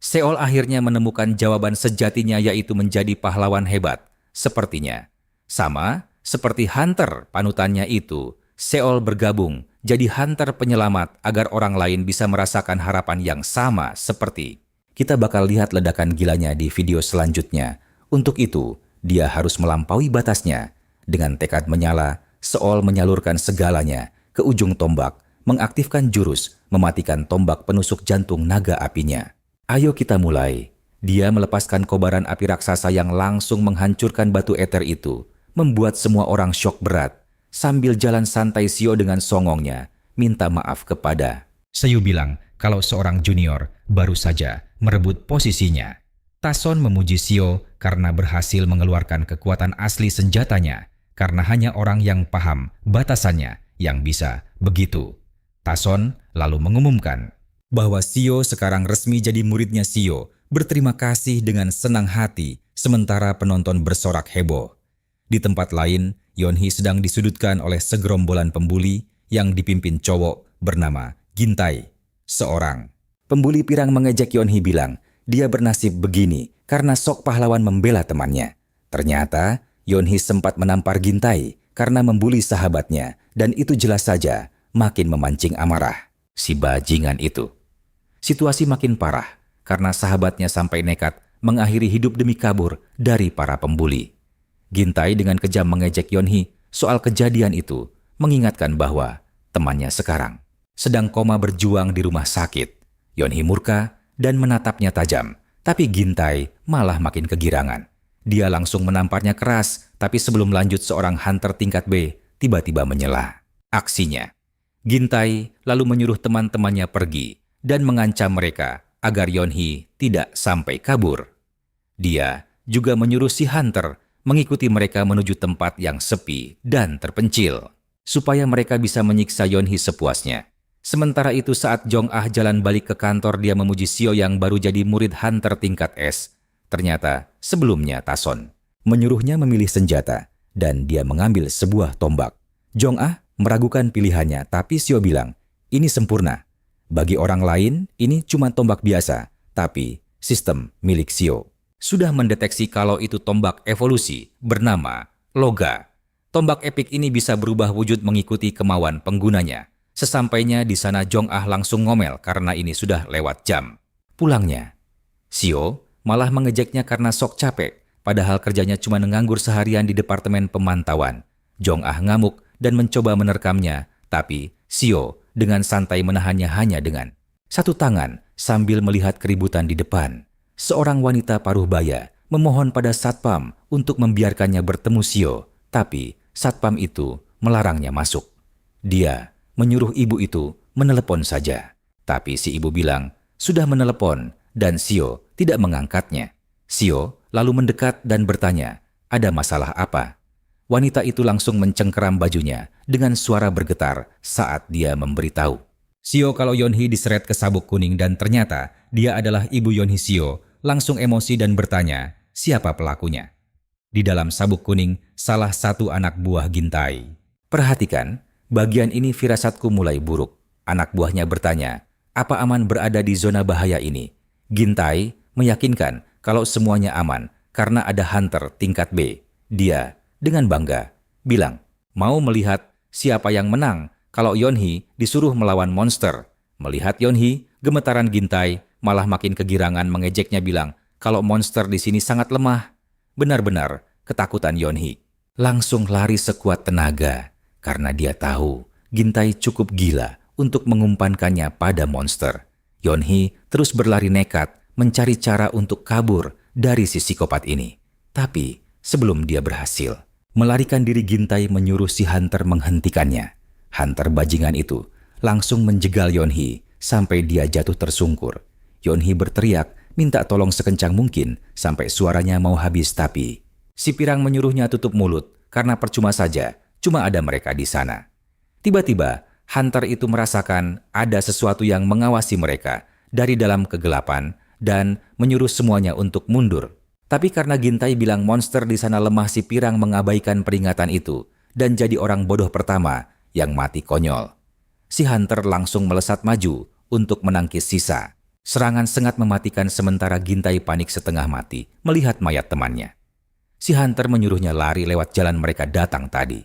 Seol akhirnya menemukan jawaban sejatinya, yaitu menjadi pahlawan hebat. Sepertinya sama seperti Hunter panutannya itu, Seol bergabung jadi Hunter penyelamat agar orang lain bisa merasakan harapan yang sama seperti. Kita bakal lihat ledakan gilanya di video selanjutnya. Untuk itu, dia harus melampaui batasnya. Dengan tekad menyala, Seol menyalurkan segalanya ke ujung tombak, mengaktifkan jurus, mematikan tombak penusuk jantung naga apinya. Ayo kita mulai. Dia melepaskan kobaran api raksasa yang langsung menghancurkan batu eter itu, membuat semua orang syok berat. Sambil jalan santai, Sio dengan songongnya minta maaf kepada Seiyu, bilang kalau seorang junior baru saja merebut posisinya. Tason memuji Sio karena berhasil mengeluarkan kekuatan asli senjatanya, karena hanya orang yang paham batasannya yang bisa begitu. Tason lalu mengumumkan bahwa Sio sekarang resmi jadi muridnya. Sio berterima kasih dengan senang hati, sementara penonton bersorak heboh. Di tempat lain, Yeonhee sedang disudutkan oleh segerombolan pembuli yang dipimpin cowok bernama Gintai. Seorang pembuli pirang mengejek Yeonhee, bilang dia bernasib begini karena sok pahlawan membela temannya. Ternyata Yeonhee sempat menampar Gintai karena membuli sahabatnya, dan itu jelas saja makin memancing amarah si bajingan itu. Situasi makin parah karena sahabatnya sampai nekat mengakhiri hidup demi kabur dari para pembuli. Gintai dengan kejam mengejek Yeonhee soal kejadian itu, mengingatkan bahwa temannya sekarang sedang koma berjuang di rumah sakit. Yeonhee murka dan menatapnya tajam, tapi Gintai malah makin kegirangan. Dia langsung menamparnya keras, tapi sebelum lanjut seorang hunter tingkat B tiba-tiba menyela aksinya. Gintai lalu menyuruh teman-temannya pergi dan mengancam mereka agar Yeonhee tidak sampai kabur. Dia juga menyuruh si hunter mengikuti mereka menuju tempat yang sepi dan terpencil, supaya mereka bisa menyiksa Yeonhee sepuasnya. Sementara itu saat Jong-ah jalan balik ke kantor, dia memuji Sio yang baru jadi murid hunter tingkat S. Ternyata sebelumnya Tason menyuruhnya memilih senjata, dan dia mengambil sebuah tombak. Jong-ah meragukan pilihannya, tapi Sio bilang, ini sempurna. Bagi orang lain, ini cuma tombak biasa, tapi sistem milik Sio sudah mendeteksi kalau itu tombak evolusi bernama Loga. Tombak epik ini bisa berubah wujud mengikuti kemauan penggunanya. Sesampainya di sana Jong-ah langsung ngomel karena ini sudah lewat jam pulangnya. Sio malah mengejeknya karena sok capek, padahal kerjanya cuma nganggur seharian di departemen pemantauan. Jong-ah ngamuk dan mencoba menerkamnya, tapi Sio dengan santai menahannya hanya dengan satu tangan sambil melihat keributan di depan. Seorang wanita paruh baya memohon pada satpam untuk membiarkannya bertemu Sio, tapi satpam itu melarangnya masuk. Dia menyuruh ibu itu menelepon saja, tapi si ibu bilang sudah menelepon dan Sio tidak mengangkatnya. Sio lalu mendekat dan bertanya, ada masalah apa? Wanita itu langsung mencengkeram bajunya dengan suara bergetar saat dia memberitahu Sio kalau Yeonhee diseret ke sabuk kuning dan ternyata dia adalah ibu Yeonhee. Sio langsung emosi dan bertanya siapa pelakunya. Di dalam sabuk kuning salah satu anak buah Gintai. Perhatikan, bagian ini firasatku mulai buruk. Anak buahnya bertanya, apa aman berada di zona bahaya ini? Gintai meyakinkan kalau semuanya aman karena ada hunter tingkat B. Dia dengan bangga bilang, mau melihat siapa yang menang kalau Yeonhee disuruh melawan monster. Melihat Yeonhee, gemetaran Gintai malah makin kegirangan mengejeknya bilang kalau monster di sini sangat lemah. Benar-benar ketakutan Yeonhee. Langsung lari sekuat tenaga karena dia tahu Gintai cukup gila untuk mengumpankannya pada monster. Yeonhee terus berlari nekat mencari cara untuk kabur dari si psikopat ini. Tapi sebelum dia berhasil melarikan diri, Gintai menyuruh si hunter menghentikannya. Hunter bajingan itu langsung menjegal Yeonhee sampai dia jatuh tersungkur. Yeonhee berteriak minta tolong sekencang mungkin sampai suaranya mau habis, tapi si pirang menyuruhnya tutup mulut karena percuma saja, cuma ada mereka di sana. Tiba-tiba hunter itu merasakan ada sesuatu yang mengawasi mereka dari dalam kegelapan dan menyuruh semuanya untuk mundur. Tapi karena Gintai bilang monster di sana lemah, si pirang mengabaikan peringatan itu dan jadi orang bodoh pertama yang mati konyol. Si hunter langsung melesat maju untuk menangkis sisa. Serangan sengat mematikan sementara Gintai panik setengah mati melihat mayat temannya. Si hunter menyuruhnya lari lewat jalan mereka datang tadi.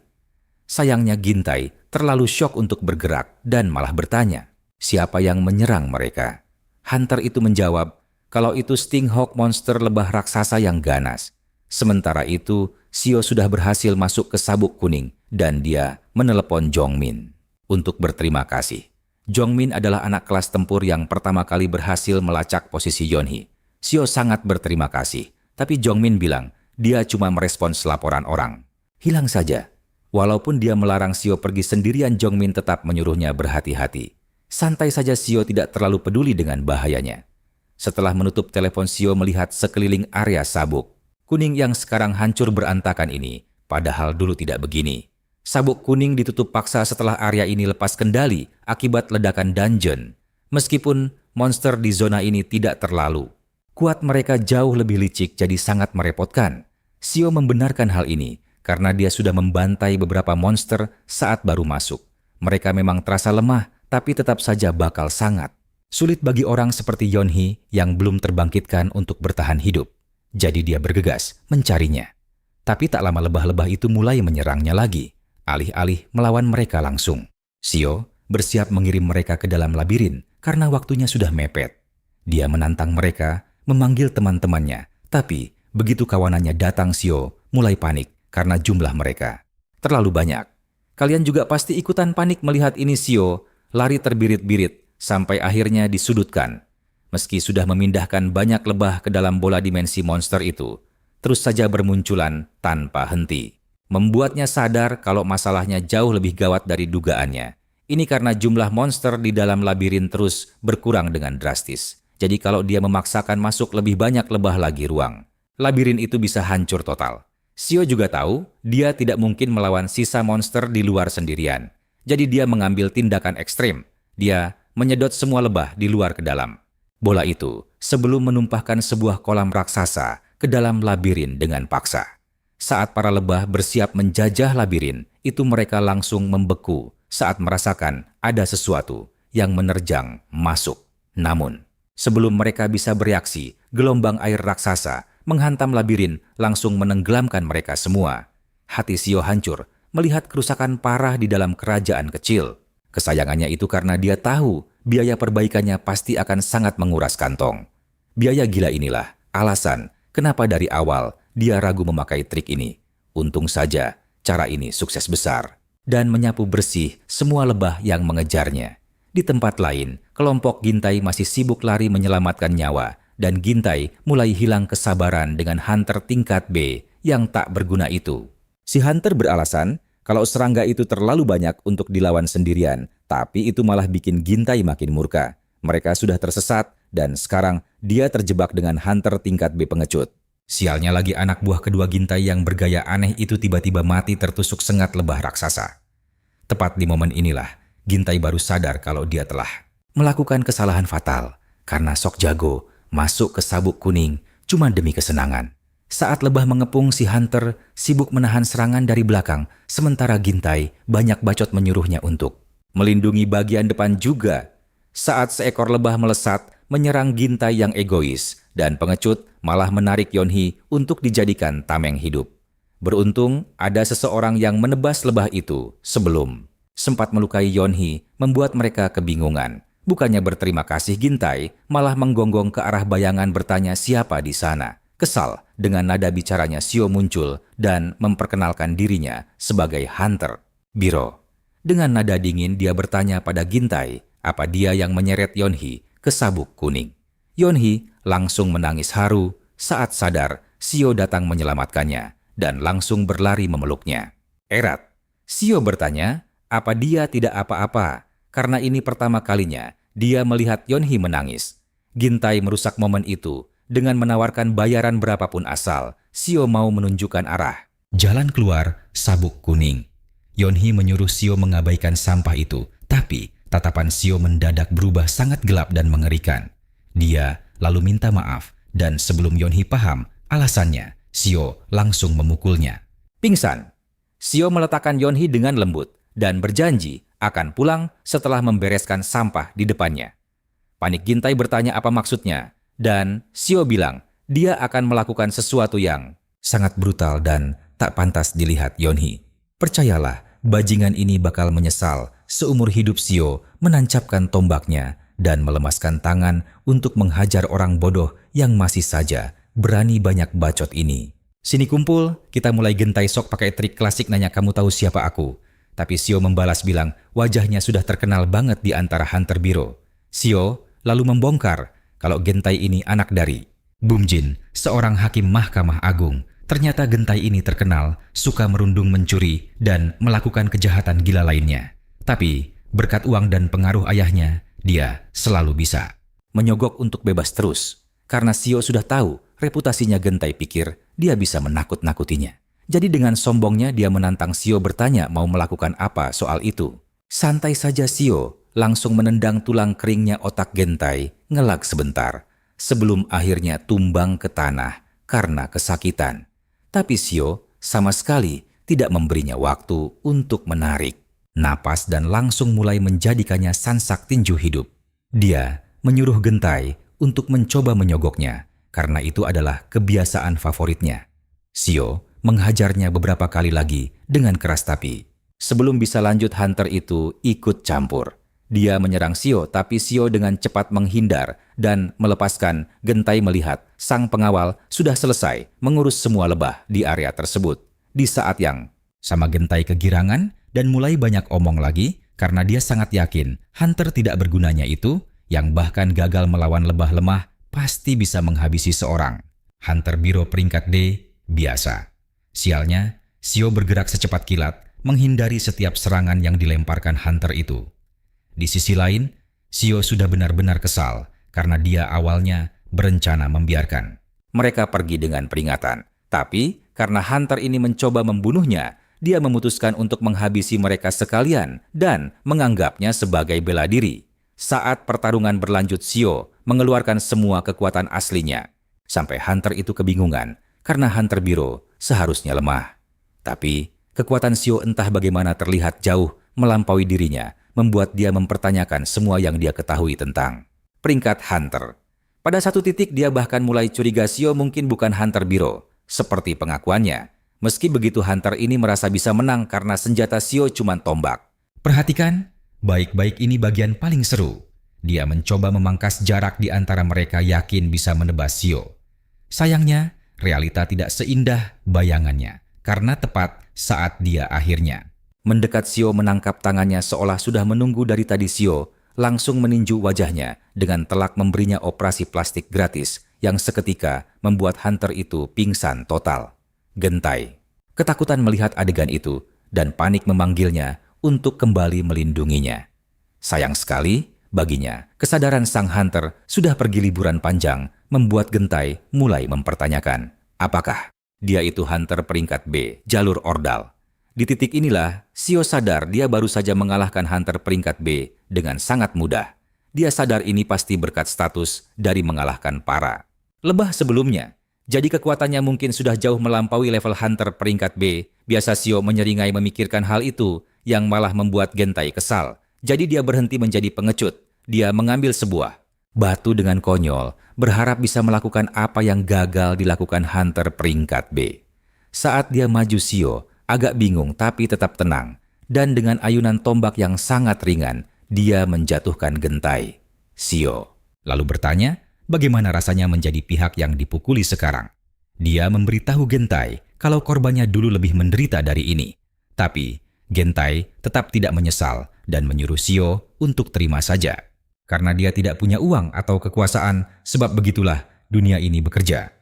Sayangnya Gintai terlalu syok untuk bergerak dan malah bertanya, siapa yang menyerang mereka? Hunter itu menjawab, kalau itu Stinghawk, monster lebah raksasa yang ganas. Sementara itu, Sio sudah berhasil masuk ke sabuk kuning dan dia menelepon Jongmin untuk berterima kasih. Jongmin adalah anak kelas tempur yang pertama kali berhasil melacak posisi Yeonhee. Sio sangat berterima kasih, tapi Jongmin bilang dia cuma merespons laporan orang. Hilang saja. Walaupun dia melarang Sio pergi sendirian, Jongmin tetap menyuruhnya berhati-hati. Santai saja, Sio tidak terlalu peduli dengan bahayanya. Setelah menutup telepon, Sio melihat sekeliling area sabuk kuning yang sekarang hancur berantakan ini, padahal dulu tidak begini. Sabuk kuning ditutup paksa setelah area ini lepas kendali akibat ledakan dungeon. Meskipun monster di zona ini tidak terlalu kuat, mereka jauh lebih licik jadi sangat merepotkan. Sio membenarkan hal ini karena dia sudah membantai beberapa monster saat baru masuk. Mereka memang terasa lemah, tapi tetap saja bakal sangat sulit bagi orang seperti Yeonhee yang belum terbangkitkan untuk bertahan hidup. Jadi dia bergegas mencarinya. Tapi tak lama lebah-lebah itu mulai menyerangnya lagi. Alih-alih melawan mereka langsung, Sio bersiap mengirim mereka ke dalam labirin karena waktunya sudah mepet. Dia menantang mereka, memanggil teman-temannya, tapi begitu kawanannya datang, Sio mulai panik karena jumlah mereka terlalu banyak. Kalian juga pasti ikutan panik melihat ini. Sio lari terbirit-birit sampai akhirnya disudutkan. Meski sudah memindahkan banyak lebah ke dalam bola dimensi, monster itu terus saja bermunculan tanpa henti. Membuatnya sadar kalau masalahnya jauh lebih gawat dari dugaannya. Ini karena jumlah monster di dalam labirin terus berkurang dengan drastis. Jadi kalau dia memaksakan masuk lebih banyak lebah lagi ruang, labirin itu bisa hancur total. Sio juga tahu dia tidak mungkin melawan sisa monster di luar sendirian. Jadi dia mengambil tindakan ekstrim. Dia menyedot semua lebah di luar ke dalam bola itu sebelum menumpahkan sebuah kolam raksasa ke dalam labirin dengan paksa. Saat para lebah bersiap menjajah labirin, itu mereka langsung membeku saat merasakan ada sesuatu yang menerjang masuk. Namun, sebelum mereka bisa bereaksi, gelombang air raksasa menghantam labirin langsung menenggelamkan mereka semua. Hati Sio hancur melihat kerusakan parah di dalam kerajaan kecil. Kesayangannya itu karena dia tahu biaya perbaikannya pasti akan sangat menguras kantong. Biaya gila inilah alasan kenapa dari awal dia ragu memakai trik ini. Untung saja cara ini sukses besar dan menyapu bersih semua lebah yang mengejarnya. Di tempat lain, kelompok Gintai masih sibuk lari menyelamatkan nyawa dan Gintai mulai hilang kesabaran dengan hunter tingkat B yang tak berguna itu. Si hunter beralasan kalau serangga itu terlalu banyak untuk dilawan sendirian, tapi itu malah bikin Gintai makin murka. Mereka sudah tersesat dan sekarang dia terjebak dengan hunter tingkat B pengecut. Sialnya lagi anak buah kedua Gintai yang bergaya aneh itu tiba-tiba mati tertusuk sengat lebah raksasa. Tepat di momen inilah, Gintai baru sadar kalau dia telah melakukan kesalahan fatal karena sok jago masuk ke sabuk kuning cuma demi kesenangan. Saat lebah mengepung, si hunter sibuk menahan serangan dari belakang, sementara Gintai banyak bacot menyuruhnya untuk melindungi bagian depan juga. Saat seekor lebah melesat menyerang Gintai yang egois dan pengecut malah menarik Yonhee untuk dijadikan tameng hidup. Beruntung ada seseorang yang menebas lebah itu sebelum sempat melukai Yonhee, membuat mereka kebingungan. Bukannya berterima kasih, Gintai malah menggonggong ke arah bayangan bertanya siapa di sana. Kesal dengan nada bicaranya, Shio muncul dan memperkenalkan dirinya sebagai hunter Biro. Dengan nada dingin dia bertanya pada Gintai apa dia yang menyeret Yonhee ke sabuk kuning. Yonhee langsung menangis haru saat sadar Shio datang menyelamatkannya dan langsung berlari memeluknya. Erat, Shio bertanya apa dia tidak apa-apa karena ini pertama kalinya dia melihat Yonhee menangis. Gintai merusak momen itu dengan menawarkan bayaran berapapun asal Shio mau menunjukkan arah jalan keluar sabuk kuning. Yonhee menyuruh Shio mengabaikan sampah itu, tapi tatapan Shio mendadak berubah sangat gelap dan mengerikan. Dia lalu minta maaf dan sebelum Yonhee paham alasannya, Shio langsung memukulnya. Pingsan. Shio meletakkan Yonhee dengan lembut dan berjanji akan pulang setelah membereskan sampah di depannya. Panik Gintai bertanya apa maksudnya dan Shio bilang dia akan melakukan sesuatu yang sangat brutal dan tak pantas dilihat Yonhee. Percayalah, bajingan ini bakal menyesal seumur hidup. Shio menancapkan tombaknya dan melemaskan tangan untuk menghajar orang bodoh yang masih saja berani banyak bacot ini. Sini kumpul, kita mulai. Gintai sok pakai trik klasik nanya kamu tahu siapa aku. Tapi Shio membalas bilang wajahnya sudah terkenal banget di antara hunter Biro. Shio lalu membongkar kalau Gintai ini anak dari Bumjin, seorang hakim Mahkamah Agung. Ternyata Gintai ini terkenal suka merundung, mencuri, dan melakukan kejahatan gila lainnya. Tapi berkat uang dan pengaruh ayahnya, dia selalu bisa menyogok untuk bebas terus. Karena Shio sudah tahu reputasinya, Gintai pikir dia bisa menakut-nakutinya. Jadi dengan sombongnya dia menantang Shio bertanya mau melakukan apa soal itu. Santai saja, Shio langsung menendang tulang keringnya otak Gintai, ngelak sebentar sebelum akhirnya tumbang ke tanah karena kesakitan. Tapi Shio sama sekali tidak memberinya waktu untuk menarik napas dan langsung mulai menjadikannya sansak tinju hidup. Dia menyuruh Gintai untuk mencoba menyogoknya karena itu adalah kebiasaan favoritnya. Shio menghajarnya beberapa kali lagi dengan keras, tapi sebelum bisa lanjut hunter itu ikut campur. Dia menyerang Shio, tapi Shio dengan cepat menghindar dan melepaskan. Gintai melihat sang pengawal sudah selesai mengurus semua lebah di area tersebut. Di saat yang sama Gintai kegirangan dan mulai banyak omong lagi karena dia sangat yakin hunter tidak bergunanya itu yang bahkan gagal melawan lebah lemah pasti bisa menghabisi seorang hunter Biro peringkat D biasa. Sialnya, Shio bergerak secepat kilat menghindari setiap serangan yang dilemparkan hunter itu. Di sisi lain, Shio sudah benar-benar kesal karena dia awalnya berencana membiarkan mereka pergi dengan peringatan. Tapi karena hunter ini mencoba membunuhnya, dia memutuskan untuk menghabisi mereka sekalian dan menganggapnya sebagai bela diri. Saat pertarungan berlanjut, Shio mengeluarkan semua kekuatan aslinya. Sampai hunter itu kebingungan karena hunter Biro seharusnya lemah. Tapi kekuatan Shio entah bagaimana terlihat jauh melampaui dirinya, membuat dia mempertanyakan semua yang dia ketahui tentang peringkat hunter. Pada satu titik dia bahkan mulai curiga Shio mungkin bukan hunter Biro, seperti pengakuannya. Meski begitu, hunter ini merasa bisa menang karena senjata Xiao cuma tombak. Perhatikan, baik-baik ini bagian paling seru. Dia mencoba memangkas jarak di antara mereka, yakin bisa menebas Xiao. Sayangnya, realita tidak seindah bayangannya karena tepat saat dia akhirnya Mendekat, Xiao menangkap tangannya seolah sudah menunggu dari tadi. Xiao langsung meninju wajahnya dengan telak, memberinya operasi plastik gratis yang seketika membuat hunter itu pingsan total. Gentai ketakutan melihat adegan itu dan panik memanggilnya untuk kembali melindunginya. Sayang sekali, baginya kesadaran sang hunter sudah pergi liburan panjang, membuat Gentai mulai mempertanyakan apakah dia itu hunter peringkat B jalur Ordal. Di titik inilah Xiao sadar dia baru saja mengalahkan hunter peringkat B dengan sangat mudah. Dia sadar ini pasti berkat status dari mengalahkan para lebah sebelumnya. Jadi kekuatannya mungkin sudah jauh melampaui level hunter peringkat B. Biasa Xiao menyeringai memikirkan hal itu yang malah membuat Gentai kesal. Jadi dia berhenti menjadi pengecut. Dia mengambil sebuah batu dengan konyol, berharap bisa melakukan apa yang gagal dilakukan hunter peringkat B. Saat dia maju, Xiao agak bingung tapi tetap tenang. Dan dengan ayunan tombak yang sangat ringan, dia menjatuhkan Gentai. Xiao lalu bertanya, bagaimana rasanya menjadi pihak yang dipukuli sekarang? Dia memberitahu Gentai kalau korbannya dulu lebih menderita dari ini. Tapi Gentai tetap tidak menyesal dan menyuruh Xiao untuk terima saja. Karena dia tidak punya uang atau kekuasaan, sebab begitulah dunia ini bekerja.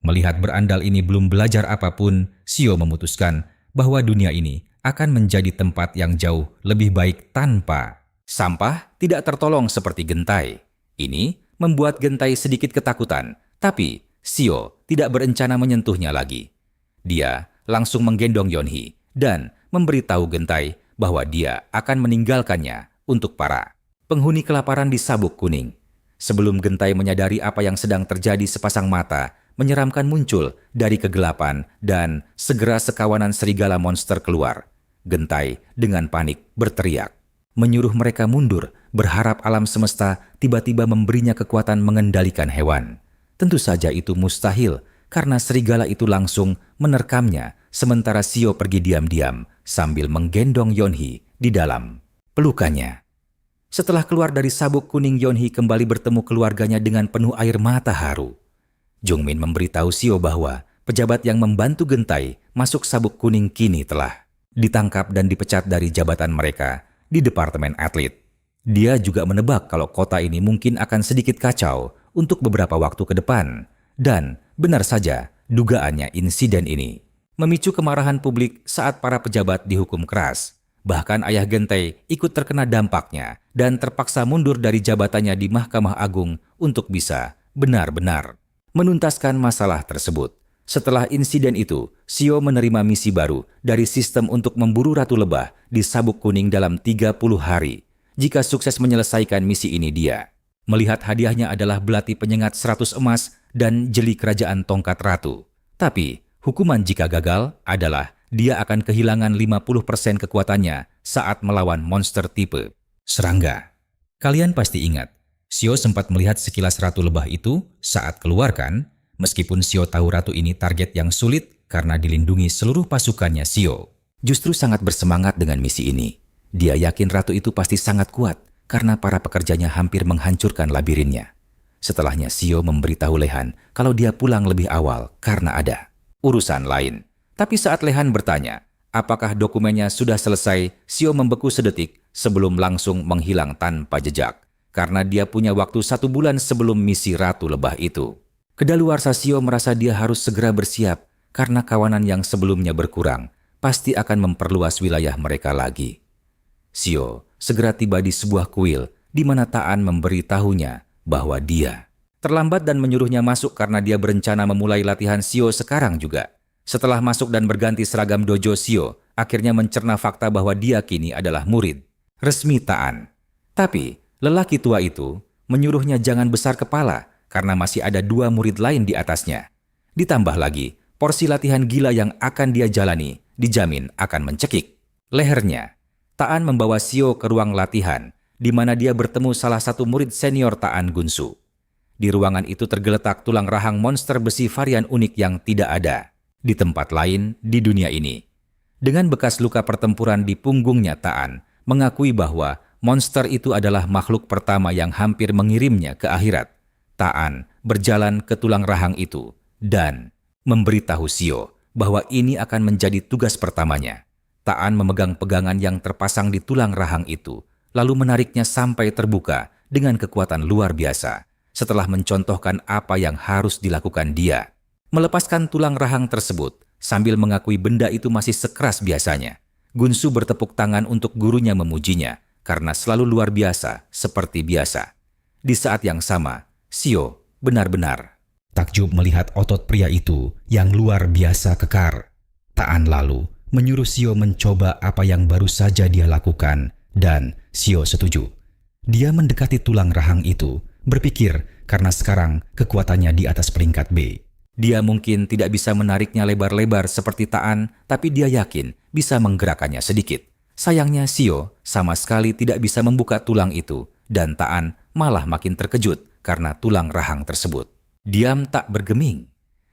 Melihat berandal ini belum belajar apapun, Xiao memutuskan bahwa dunia ini akan menjadi tempat yang jauh lebih baik tanpa sampah tidak tertolong seperti Gentai. Ini membuat Gentai sedikit ketakutan, tapi Xiao tidak berencana menyentuhnya lagi. Dia langsung menggendong Yonhee dan memberitahu Gentai bahwa dia akan meninggalkannya untuk para penghuni kelaparan di Sabuk Kuning. Sebelum Gentai menyadari apa yang sedang terjadi, sepasang mata menyeramkan muncul dari kegelapan dan segera sekawanan serigala monster keluar. Gentai dengan panik berteriak, menyuruh mereka mundur, berharap alam semesta tiba-tiba memberinya kekuatan mengendalikan hewan. Tentu saja itu mustahil karena serigala itu langsung menerkamnya, sementara Xiao pergi diam-diam sambil menggendong Yonhee di dalam pelukannya. Setelah keluar dari Sabuk Kuning, Yonhee kembali bertemu keluarganya dengan penuh air mata haru. Jungmin memberitahu Xiao bahwa pejabat yang membantu Gentai masuk Sabuk Kuning kini telah ditangkap dan dipecat dari jabatan mereka di Departemen Atlet. Dia juga menebak kalau kota ini mungkin akan sedikit kacau untuk beberapa waktu ke depan. Dan benar saja, dugaannya insiden ini memicu kemarahan publik saat para pejabat dihukum keras. Bahkan ayah Gentai ikut terkena dampaknya dan terpaksa mundur dari jabatannya di Mahkamah Agung untuk bisa benar-benar menuntaskan masalah tersebut. Setelah insiden itu, Xiao menerima misi baru dari sistem untuk memburu Ratu Lebah di Sabuk Kuning dalam 30 hari. Jika sukses menyelesaikan misi ini, dia melihat hadiahnya adalah belati penyengat 100 emas dan jeli kerajaan tongkat ratu. Tapi, hukuman jika gagal adalah dia akan kehilangan 50% kekuatannya saat melawan monster tipe serangga. Kalian pasti ingat, Xiao sempat melihat sekilas Ratu Lebah itu saat keluar kan? Meskipun Xiao tahu ratu ini target yang sulit karena dilindungi seluruh pasukannya, Xiao justru sangat bersemangat dengan misi ini. Dia yakin ratu itu pasti sangat kuat karena para pekerjanya hampir menghancurkan labirinnya. Setelahnya Xiao memberitahu Lehan kalau dia pulang lebih awal karena ada urusan lain. Tapi saat Lehan bertanya apakah dokumennya sudah selesai, Xiao membeku sedetik sebelum langsung menghilang tanpa jejak. Karena dia punya waktu 1 bulan sebelum misi Ratu Lebah itu. Kedaluarsa Xiao merasa dia harus segera bersiap karena kawanan yang sebelumnya berkurang pasti akan memperluas wilayah mereka lagi. Xiao segera tiba di sebuah kuil di mana Taan memberitahunya bahwa dia terlambat dan menyuruhnya masuk karena dia berencana memulai latihan Xiao sekarang juga. Setelah masuk dan berganti seragam dojo, Xiao akhirnya mencerna fakta bahwa dia kini adalah murid resmi Taan. Tapi lelaki tua itu menyuruhnya jangan besar kepala karena masih ada 2 murid lain di atasnya. Ditambah lagi, porsi latihan gila yang akan dia jalani dijamin akan mencekik lehernya. Taan membawa Xiao ke ruang latihan, di mana dia bertemu salah satu murid senior Taan, Gunsu. Di ruangan itu tergeletak tulang rahang monster besi varian unik yang tidak ada Di tempat lain di dunia ini, dengan bekas luka pertempuran di punggungnya, Taan mengakui bahwa monster itu adalah makhluk pertama yang hampir mengirimnya ke akhirat. Taan berjalan ke tulang rahang itu dan memberitahu Sio bahwa ini akan menjadi tugas pertamanya. Taan memegang pegangan yang terpasang di tulang rahang itu, lalu menariknya sampai terbuka dengan kekuatan luar biasa. Setelah mencontohkan apa yang harus dilakukan dia, melepaskan tulang rahang tersebut sambil mengakui benda itu masih sekeras biasanya. Gunsu bertepuk tangan untuk gurunya memujinya karena selalu luar biasa seperti biasa. Di saat yang sama, Sio benar-benar Takjub melihat otot pria itu yang luar biasa kekar. Taan lalu menyuruh Sio mencoba apa yang baru saja dia lakukan dan Sio setuju. Dia mendekati tulang rahang itu, berpikir karena sekarang kekuatannya di atas peringkat B. Dia mungkin tidak bisa menariknya lebar-lebar seperti Taan, tapi dia yakin bisa menggerakkannya sedikit. Sayangnya Sio sama sekali tidak bisa membuka tulang itu, dan Taan malah makin terkejut karena tulang rahang tersebut diam tak bergeming.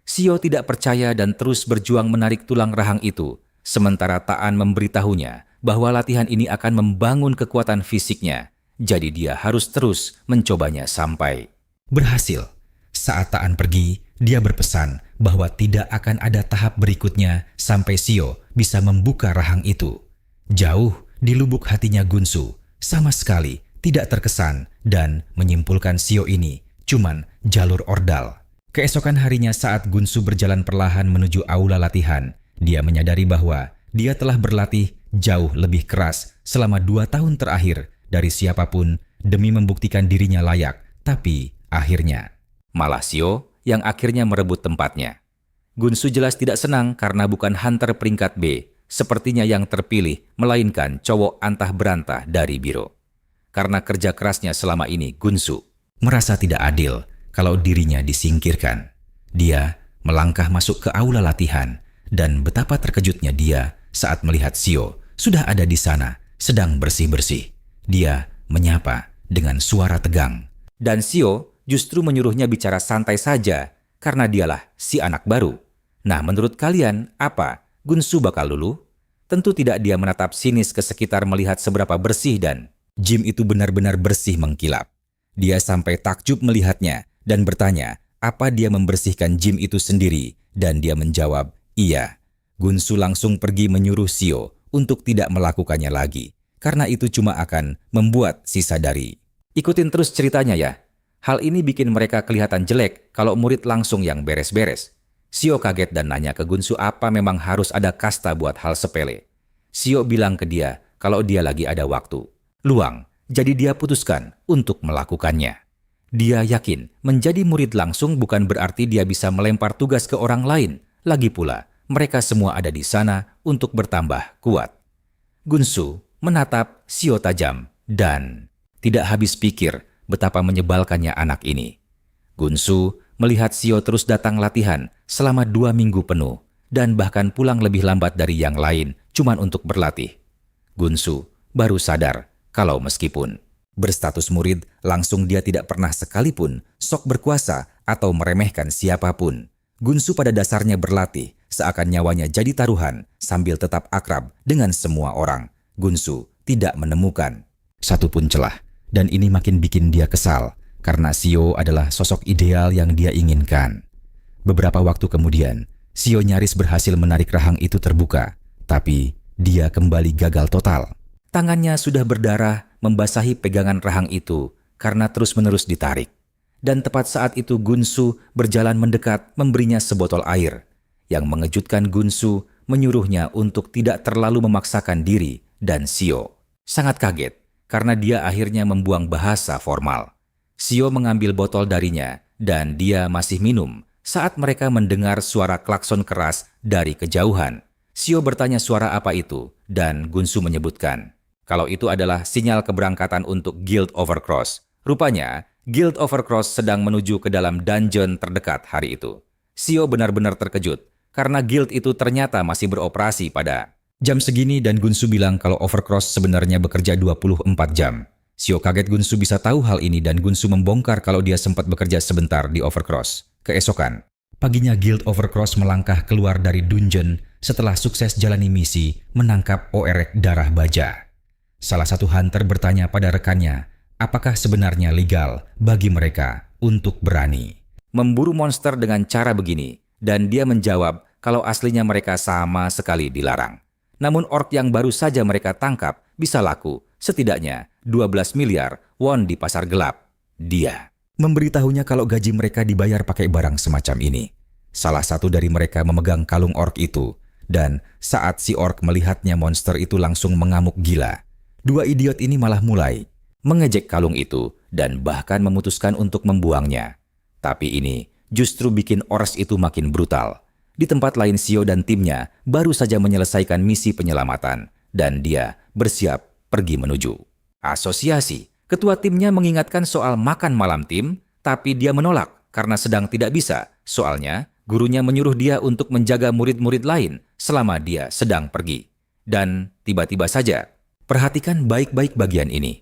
Sio tidak percaya dan terus berjuang menarik tulang rahang itu, sementara Taan memberitahunya bahwa latihan ini akan membangun kekuatan fisiknya, jadi dia harus terus mencobanya sampai berhasil. Saat Taan pergi, dia berpesan bahwa tidak akan ada tahap berikutnya sampai Sio bisa membuka rahang itu. Jauh di lubuk hatinya Gunsu sama sekali tidak terkesan dan menyimpulkan Sio ini cuman jalur ordal. Keesokan harinya saat Gunsu berjalan perlahan menuju aula latihan, dia menyadari bahwa dia telah berlatih jauh lebih keras selama 2 tahun terakhir dari siapapun demi membuktikan dirinya layak, tapi akhirnya malah Sio yang akhirnya merebut tempatnya. Gunsu jelas tidak senang karena bukan hunter peringkat B, sepertinya yang terpilih, melainkan cowok antah berantah dari Biro. Karena kerja kerasnya selama ini, Gunsu merasa tidak adil kalau dirinya disingkirkan. Dia melangkah masuk ke aula latihan dan betapa terkejutnya dia saat melihat Sio sudah ada di sana sedang bersih-bersih. Dia menyapa dengan suara tegang. Dan Sio justru menyuruhnya bicara santai saja karena dialah si anak baru. Nah, menurut kalian apa? Gunsu bakal luluh? Tentu tidak. Dia menatap sinis ke sekitar melihat seberapa bersih dan gym itu benar-benar bersih mengkilap. Dia sampai takjub melihatnya dan bertanya apa dia membersihkan gym itu sendiri, dan dia menjawab, iya. Gunsu langsung pergi menyuruh Sio untuk tidak melakukannya lagi, karena itu cuma akan membuat sisa dari. Ikutin terus ceritanya ya. Hal ini bikin mereka kelihatan jelek kalau murid langsung yang beres-beres. Sio kaget dan nanya ke Gunsu apa memang harus ada kasta buat hal sepele. Sio bilang ke dia kalau dia lagi ada waktu luang, jadi dia putuskan untuk melakukannya. Dia yakin menjadi murid langsung bukan berarti dia bisa melempar tugas ke orang lain. Lagi pula, mereka semua ada di sana untuk bertambah kuat. Gunsu menatap Sio tajam dan tidak habis pikir betapa menyebalkannya anak ini. Gunsu melihat Sio terus datang latihan selama 2 minggu penuh dan bahkan pulang lebih lambat dari yang lain cuman untuk berlatih. Gunsu baru sadar kalau meskipun berstatus murid, langsung dia tidak pernah sekalipun sok berkuasa atau meremehkan siapapun. Gunsu pada dasarnya berlatih seakan nyawanya jadi taruhan sambil tetap akrab dengan semua orang. Gunsu tidak menemukan satupun celah, dan ini makin bikin dia kesal karena Sio adalah sosok ideal yang dia inginkan. Beberapa waktu kemudian, Sio nyaris berhasil menarik rahang itu terbuka, tapi dia kembali gagal total. Tangannya sudah berdarah membasahi pegangan rahang itu karena terus-menerus ditarik. Dan tepat saat itu Gunsu berjalan mendekat memberinya sebotol air. Yang mengejutkan Gunsu menyuruhnya untuk tidak terlalu memaksakan diri, dan Sio sangat kaget karena dia akhirnya membuang bahasa formal. Sio mengambil botol darinya dan dia masih minum saat mereka mendengar suara klakson keras dari kejauhan. Sio bertanya suara apa itu dan Gunsu menyebutkan kalau itu adalah sinyal keberangkatan untuk Guild Overcross. Rupanya, Guild Overcross sedang menuju ke dalam dungeon terdekat hari itu. Sio benar-benar terkejut, karena guild itu ternyata masih beroperasi pada jam segini dan Gunsu bilang kalau Overcross sebenarnya bekerja 24 jam. Sio kaget Gunsu bisa tahu hal ini dan Gunsu membongkar kalau dia sempat bekerja sebentar di Overcross. Keesokan, Paginya Guild Overcross melangkah keluar dari dungeon setelah sukses jalani misi menangkap Oerek Darah Baja. Salah satu hunter bertanya pada rekannya, apakah sebenarnya legal bagi mereka untuk berani memburu monster dengan cara begini, dan dia menjawab kalau aslinya mereka sama sekali dilarang. Namun orc yang baru saja mereka tangkap bisa laku setidaknya 12 miliar won di pasar gelap. Dia memberitahunya kalau gaji mereka dibayar pakai barang semacam ini. Salah satu dari mereka memegang kalung orc itu, dan saat si orc melihatnya monster itu langsung mengamuk gila. Dua idiot ini malah mulai mengejek kalung itu dan bahkan memutuskan untuk membuangnya. Tapi ini justru bikin Ors itu makin brutal. Di tempat lain Sio dan timnya baru saja menyelesaikan misi penyelamatan dan dia bersiap pergi menuju asosiasi. Ketua timnya mengingatkan soal makan malam tim, tapi dia menolak karena sedang tidak bisa. Soalnya gurunya menyuruh dia untuk menjaga murid-murid lain selama dia sedang pergi. Dan tiba-tiba saja, perhatikan baik-baik bagian ini.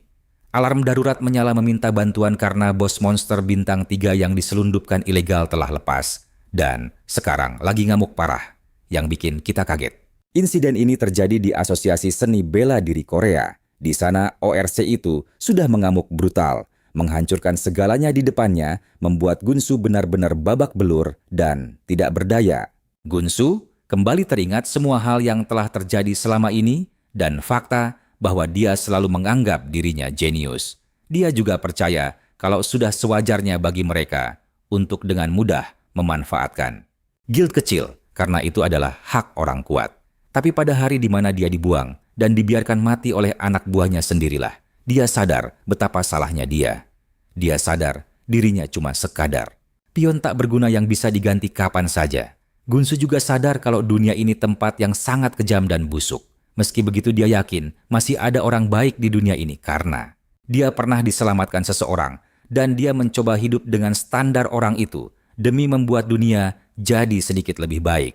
Alarm darurat menyala meminta bantuan karena bos monster bintang 3 yang diselundupkan ilegal telah lepas. Dan sekarang lagi ngamuk parah, yang bikin kita kaget. Insiden ini terjadi di Asosiasi Seni Bela Diri Korea. Di sana ORC itu sudah mengamuk brutal, menghancurkan segalanya di depannya, membuat Gunsu benar-benar babak belur dan tidak berdaya. Gunsu kembali teringat semua hal yang telah terjadi selama ini dan fakta bahwa dia selalu menganggap dirinya jenius. Dia juga percaya kalau sudah sewajarnya bagi mereka untuk dengan mudah memanfaatkan guild kecil karena itu adalah hak orang kuat. Tapi pada hari di mana dia dibuang dan dibiarkan mati oleh anak buahnya sendirilah, dia sadar betapa salahnya dia. Dia sadar dirinya cuma sekadar pion tak berguna yang bisa diganti kapan saja. Gunsu juga sadar kalau dunia ini tempat yang sangat kejam dan busuk. Meski begitu dia yakin masih ada orang baik di dunia ini karena dia pernah diselamatkan seseorang dan dia mencoba hidup dengan standar orang itu demi membuat dunia jadi sedikit lebih baik.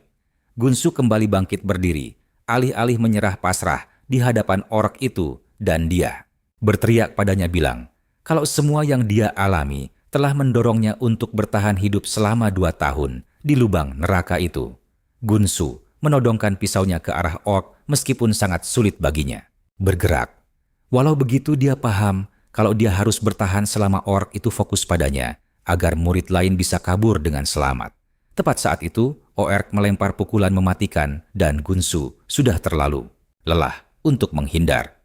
Gunsu kembali bangkit berdiri, alih-alih menyerah pasrah di hadapan orc itu dan dia berteriak padanya bilang kalau semua yang dia alami telah mendorongnya untuk bertahan hidup selama 2 tahun di lubang neraka itu. Gunsu menodongkan pisaunya ke arah orc meskipun sangat sulit baginya bergerak. Walau begitu dia paham kalau dia harus bertahan selama orc itu fokus padanya agar murid lain bisa kabur dengan selamat. Tepat saat itu, orc melempar pukulan mematikan dan Gunsu sudah terlalu lelah untuk menghindar.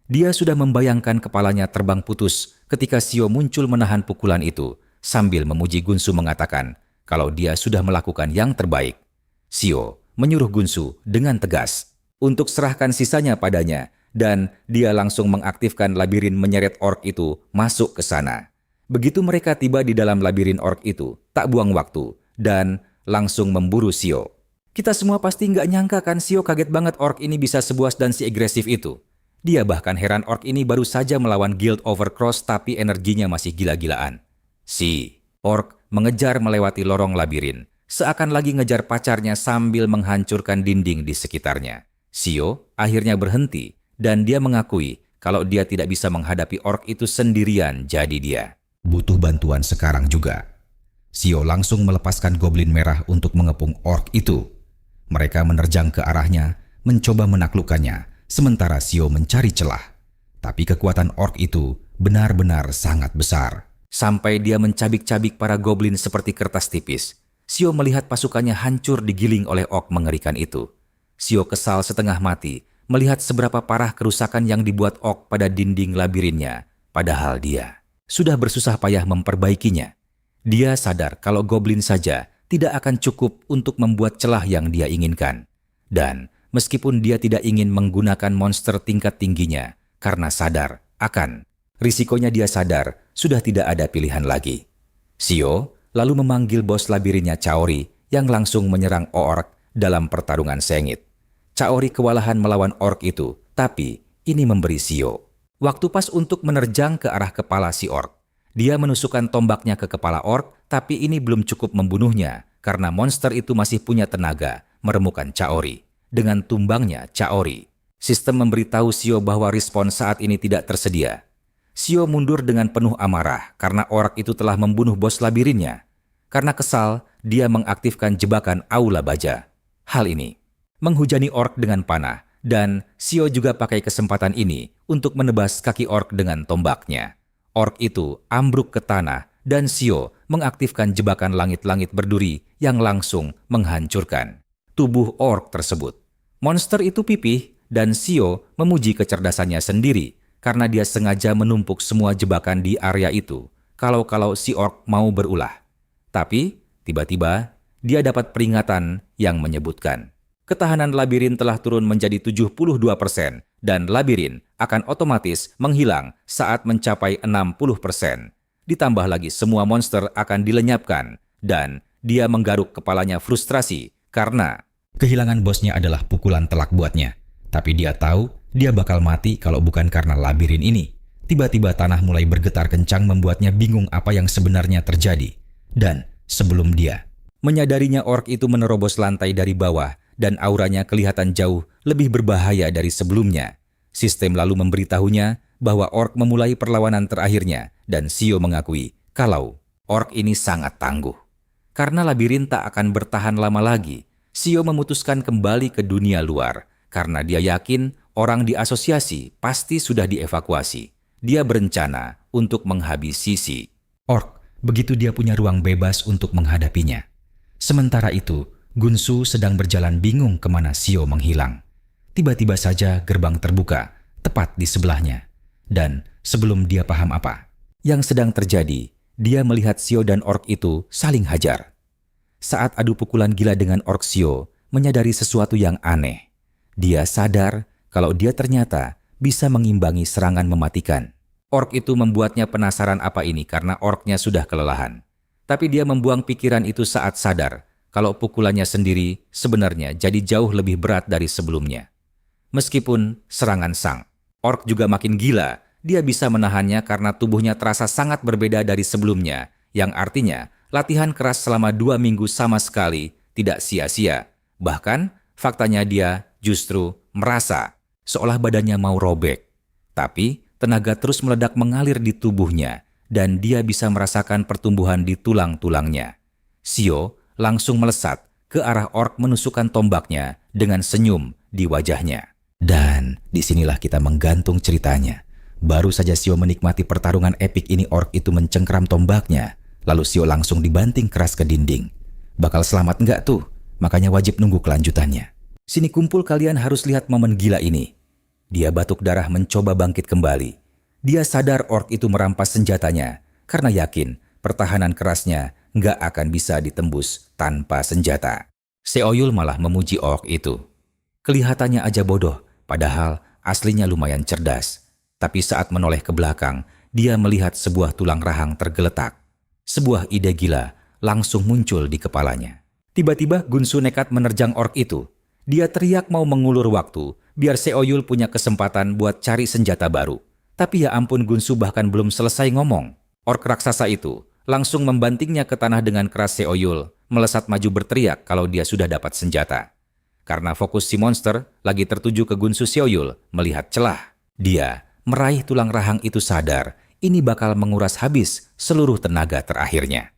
Dia sudah membayangkan kepalanya terbang putus ketika Sio muncul menahan pukulan itu sambil memuji Gunsu mengatakan kalau dia sudah melakukan yang terbaik. Sio menyuruh Gunsu dengan tegas untuk serahkan sisanya padanya dan dia langsung mengaktifkan labirin menyeret orc itu masuk ke sana. Begitu mereka tiba di dalam labirin orc itu, tak buang waktu dan langsung memburu Sio. Kita semua pasti nggak nyangka kan Sio kaget banget orc ini bisa sebuas dan si agresif itu. Dia bahkan heran orc ini baru saja melawan Guild Overcross tapi energinya masih gila-gilaan. Si orc mengejar melewati lorong labirin, seakan lagi ngejar pacarnya sambil menghancurkan dinding di sekitarnya. Sio akhirnya berhenti dan dia mengakui kalau dia tidak bisa menghadapi orc itu sendirian, jadi dia butuh bantuan sekarang juga. Sio langsung melepaskan goblin merah untuk mengepung orc itu. Mereka menerjang ke arahnya, mencoba menaklukkannya, sementara Sio mencari celah. Tapi kekuatan orc itu benar-benar sangat besar. Sampai dia mencabik-cabik para goblin seperti kertas tipis. Sio melihat pasukannya hancur digiling oleh orc mengerikan itu. Sio kesal setengah mati melihat seberapa parah kerusakan yang dibuat orc pada dinding labirinnya, padahal dia sudah bersusah payah memperbaikinya. Dia sadar kalau goblin saja tidak akan cukup untuk membuat celah yang dia inginkan. Dan meskipun dia tidak ingin menggunakan monster tingkat tingginya karena sadar akan risikonya, dia sadar sudah tidak ada pilihan lagi. Sio lalu memanggil bos labirinnya Chaori yang langsung menyerang orc dalam pertarungan sengit. Chaori kewalahan melawan orc itu, tapi ini memberi Sio waktu pas untuk menerjang ke arah kepala si orc. Dia menusukkan tombaknya ke kepala orc, tapi ini belum cukup membunuhnya karena monster itu masih punya tenaga meremukan Chaori. Dengan tumbangnya Chaori, sistem memberitahu Sio bahwa respon saat ini tidak tersedia. Sio mundur dengan penuh amarah karena orc itu telah membunuh bos labirinnya. Karena kesal, dia mengaktifkan jebakan aula baja. Hal ini menghujani orc dengan panah, dan Sio juga pakai kesempatan ini untuk menebas kaki orc dengan tombaknya. Orc itu ambruk ke tanah, dan Sio mengaktifkan jebakan langit-langit berduri yang langsung menghancurkan tubuh orc tersebut. Monster itu pipih, dan Sio memuji kecerdasannya sendiri karena dia sengaja menumpuk semua jebakan di area itu kalau si orc mau berulah. Tapi tiba-tiba dia dapat peringatan yang menyebutkan ketahanan labirin telah turun menjadi 72% dan labirin akan otomatis menghilang saat mencapai 60%. Ditambah lagi semua monster akan dilenyapkan dan dia menggaruk kepalanya frustrasi karena Kehilangan bosnya adalah pukulan telak buatnya. Tapi dia tahu dia bakal mati kalau bukan karena labirin ini. Tiba-tiba tanah mulai bergetar kencang membuatnya bingung apa yang sebenarnya terjadi. Dan sebelum dia menyadarinya, orc itu menerobos lantai dari bawah dan auranya kelihatan jauh lebih berbahaya dari sebelumnya. Sistem lalu memberitahunya bahwa orc memulai perlawanan terakhirnya dan Sio mengakui kalau orc ini sangat tangguh. Karena labirin tak akan bertahan lama lagi, Sio memutuskan kembali ke dunia luar karena dia yakin orang di asosiasi pasti sudah dievakuasi. Dia berencana untuk menghabisi si orc begitu dia punya ruang bebas untuk menghadapinya. Sementara itu, Gunsu sedang berjalan bingung kemana Sio menghilang. Tiba-tiba saja gerbang terbuka, tepat di sebelahnya. Dan sebelum dia paham apa yang sedang terjadi, dia melihat Sio dan orc itu saling hajar. Saat adu pukulan gila dengan orc, Sio menyadari sesuatu yang aneh. Dia sadar kalau dia ternyata bisa mengimbangi serangan mematikan. Orc itu membuatnya penasaran apa ini karena orcnya sudah kelelahan. Tapi dia membuang pikiran itu saat sadar kalau pukulannya sendiri sebenarnya jadi jauh lebih berat dari sebelumnya. Meskipun serangan sang orc juga makin gila, dia bisa menahannya karena tubuhnya terasa sangat berbeda dari sebelumnya, yang artinya latihan keras selama 2 minggu sama sekali tidak sia-sia. Bahkan faktanya dia justru merasa seolah badannya mau robek. Tapi tenaga terus meledak mengalir di tubuhnya dan dia bisa merasakan pertumbuhan di tulang-tulangnya. Sio langsung melesat ke arah orc menusukkan tombaknya dengan senyum di wajahnya. Dan disinilah kita menggantung ceritanya. Baru saja Sio menikmati pertarungan epik ini, orc itu mencengkram tombaknya. Lalu Sio langsung dibanting keras ke dinding. Bakal selamat nggak tuh? Makanya wajib nunggu kelanjutannya. Sini kumpul, kalian harus lihat momen gila ini. Dia batuk darah mencoba bangkit kembali. Dia sadar orc itu merampas senjatanya karena yakin pertahanan kerasnya nggak akan bisa ditembus tanpa senjata. Seoyul malah memuji orc itu. Kelihatannya aja bodoh, padahal aslinya lumayan cerdas. Tapi saat menoleh ke belakang, dia melihat sebuah tulang rahang tergeletak. Sebuah ide gila langsung muncul di kepalanya. Tiba-tiba Gunsu nekat menerjang orc itu. Dia teriak mau mengulur waktu, biar Seoyul punya kesempatan buat cari senjata baru. Tapi ya ampun, Gunsu bahkan belum selesai ngomong. Orc raksasa itu langsung membantingnya ke tanah dengan keras. Seoyul melesat maju berteriak kalau dia sudah dapat senjata. Karena fokus si monster lagi tertuju ke Gunsu, Seoyul melihat celah. Dia meraih tulang rahang itu, sadar ini bakal menguras habis seluruh tenaga terakhirnya.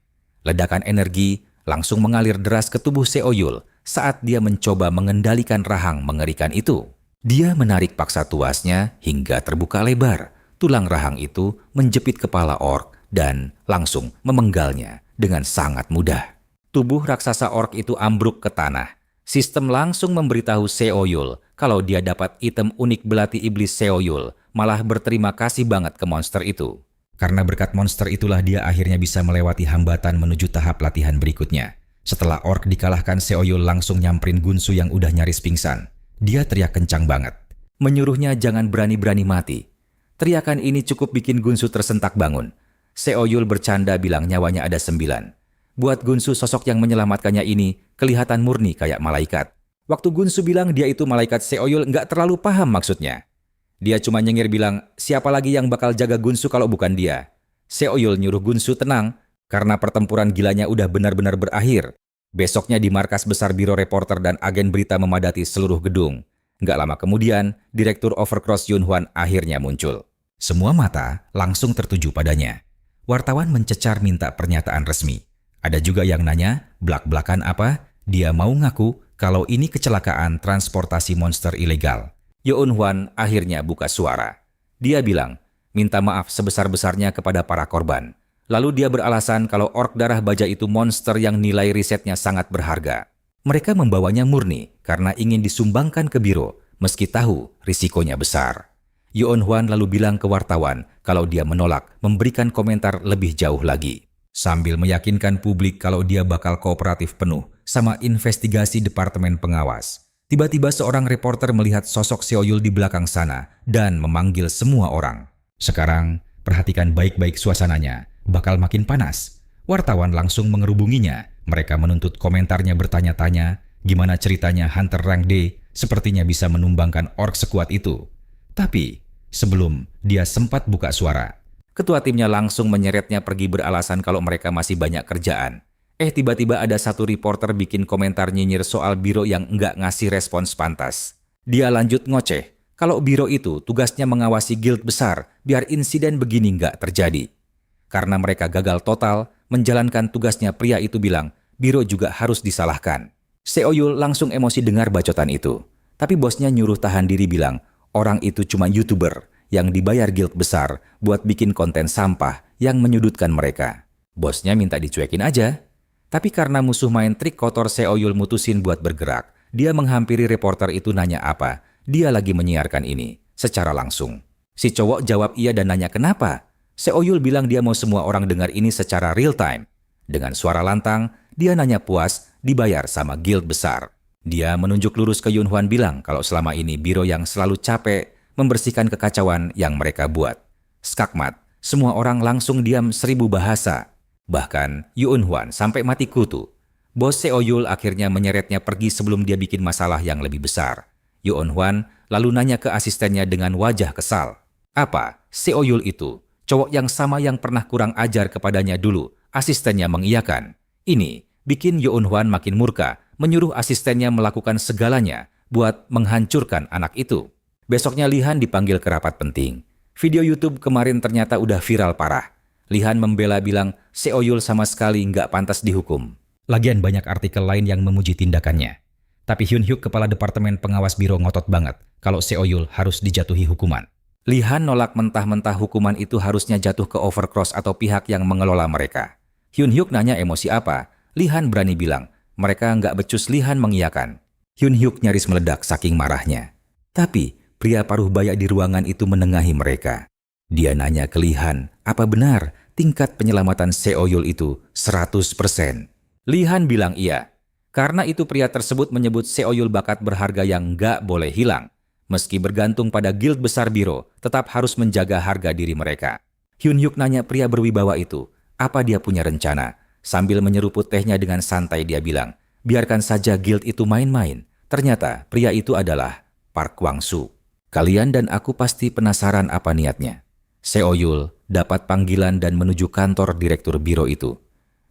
Ledakan energi langsung mengalir deras ke tubuh Seoyul saat dia mencoba mengendalikan rahang mengerikan itu. Dia menarik paksa tuasnya hingga terbuka lebar. Tulang rahang itu menjepit kepala orc dan langsung memenggalnya dengan sangat mudah. Tubuh raksasa orc itu ambruk ke tanah. Sistem langsung memberitahu Seoyul kalau dia dapat item unik belati iblis. Seoyul malah berterima kasih banget ke monster itu. Karena berkat monster itulah dia akhirnya bisa melewati hambatan menuju tahap latihan berikutnya. Setelah orc dikalahkan, Seoyul langsung nyamperin Gunsu yang udah nyaris pingsan. Dia teriak kencang banget, menyuruhnya jangan berani-berani mati. Teriakan ini cukup bikin Gunsu tersentak bangun. Seoyul bercanda bilang nyawanya ada 9. Buat Gunsu, sosok yang menyelamatkannya ini kelihatan murni kayak malaikat. Waktu Gunsu bilang dia itu malaikat, Seoyul nggak terlalu paham maksudnya. Dia cuma nyengir bilang, siapa lagi yang bakal jaga Gunsu kalau bukan dia? Seoyul nyuruh Gunsu tenang, karena pertempuran gilanya udah benar-benar berakhir. Besoknya di markas besar biro reporter dan agen berita memadati seluruh gedung. Nggak lama kemudian, Direktur Overcross Yun Hwan akhirnya muncul. Semua mata langsung tertuju padanya. Wartawan mencecar minta pernyataan resmi. Ada juga yang nanya, belak-belakan apa? Dia mau ngaku kalau ini kecelakaan transportasi monster ilegal. Yoon Hwan akhirnya buka suara. Dia bilang, minta maaf sebesar-besarnya kepada para korban. Lalu dia beralasan kalau ork darah baja itu monster yang nilai risetnya sangat berharga. Mereka membawanya murni karena ingin disumbangkan ke biro, meski tahu risikonya besar. Yoon Hwan lalu bilang ke wartawan kalau dia menolak memberikan komentar lebih jauh lagi. Sambil meyakinkan publik kalau dia bakal kooperatif penuh sama investigasi Departemen Pengawas. Tiba-tiba seorang reporter melihat sosok Seo-yul di belakang sana dan memanggil semua orang. Sekarang, perhatikan baik-baik suasananya, bakal makin panas. Wartawan langsung mengerubunginya. Mereka menuntut komentarnya bertanya-tanya, gimana ceritanya Hunter Rank D sepertinya bisa menumbangkan ork sekuat itu. Tapi, sebelum dia sempat buka suara, ketua timnya langsung menyeretnya pergi beralasan kalau mereka masih banyak kerjaan. Tiba-tiba ada satu reporter bikin komentar nyinyir soal biro yang nggak ngasih respons pantas. Dia lanjut ngoceh kalau biro itu tugasnya mengawasi guild besar biar insiden begini nggak terjadi. Karena mereka gagal total menjalankan tugasnya, pria itu bilang biro juga harus disalahkan. Seo-yul langsung emosi dengar bacotan itu. Tapi bosnya nyuruh tahan diri, bilang orang itu cuma YouTuber yang dibayar guild besar buat bikin konten sampah yang menyudutkan mereka. Bosnya minta dicuekin aja. Tapi karena musuh main trik kotor, Seo-yul mutusin buat bergerak. Dia menghampiri reporter itu nanya apa dia lagi menyiarkan ini secara langsung. Si cowok jawab iya dan nanya kenapa. Seo-yul bilang dia mau semua orang dengar ini secara real time. Dengan suara lantang, dia nanya puas dibayar sama guild besar. Dia menunjuk lurus ke Yoon Hwan bilang kalau selama ini biro yang selalu capek membersihkan kekacauan yang mereka buat. Skakmat, semua orang langsung diam 1000 bahasa. Bahkan Yoon Hwan sampai mati kutu. Bos Seo-yul akhirnya menyeretnya pergi sebelum dia bikin masalah yang lebih besar. Yoon Hwan lalu nanya ke asistennya dengan wajah kesal. Apa? Seo-yul itu cowok yang sama yang pernah kurang ajar kepadanya dulu. Asistennya mengiyakan. Ini bikin Yoon Hwan makin murka, menyuruh asistennya melakukan segalanya buat menghancurkan anak itu. Besoknya Lihan dipanggil ke rapat penting. Video YouTube kemarin ternyata udah viral parah. Lihan membela bilang Seo-yul sama sekali nggak pantas dihukum. Lagian banyak artikel lain yang memuji tindakannya. Tapi Hyun Hyuk, kepala Departemen Pengawas Biro, ngotot banget kalau Seo-yul harus dijatuhi hukuman. Lihan nolak mentah-mentah hukuman itu harusnya jatuh ke Overcross atau pihak yang mengelola mereka. Hyun Hyuk nanya emosi apa. Lihan berani bilang mereka nggak becus. Lihan mengiyakan. Hyun Hyuk nyaris meledak saking marahnya. Tapi pria paruh baya di ruangan itu menengahi mereka. Dia nanya ke Lihan, apa benar tingkat penyelamatan Seo-yul itu 100%? Lihan bilang iya. Karena itu pria tersebut menyebut Seo-yul bakat berharga yang nggak boleh hilang. Meski bergantung pada guild besar biro, tetap harus menjaga harga diri mereka. Hyun Hyuk nanya pria berwibawa itu, apa dia punya rencana? Sambil menyeruput tehnya dengan santai dia bilang, biarkan saja guild itu main-main. Ternyata pria itu adalah Park Kwang-soo. Kalian dan aku pasti penasaran apa niatnya. Seo-yul dapat panggilan dan menuju kantor direktur biro itu.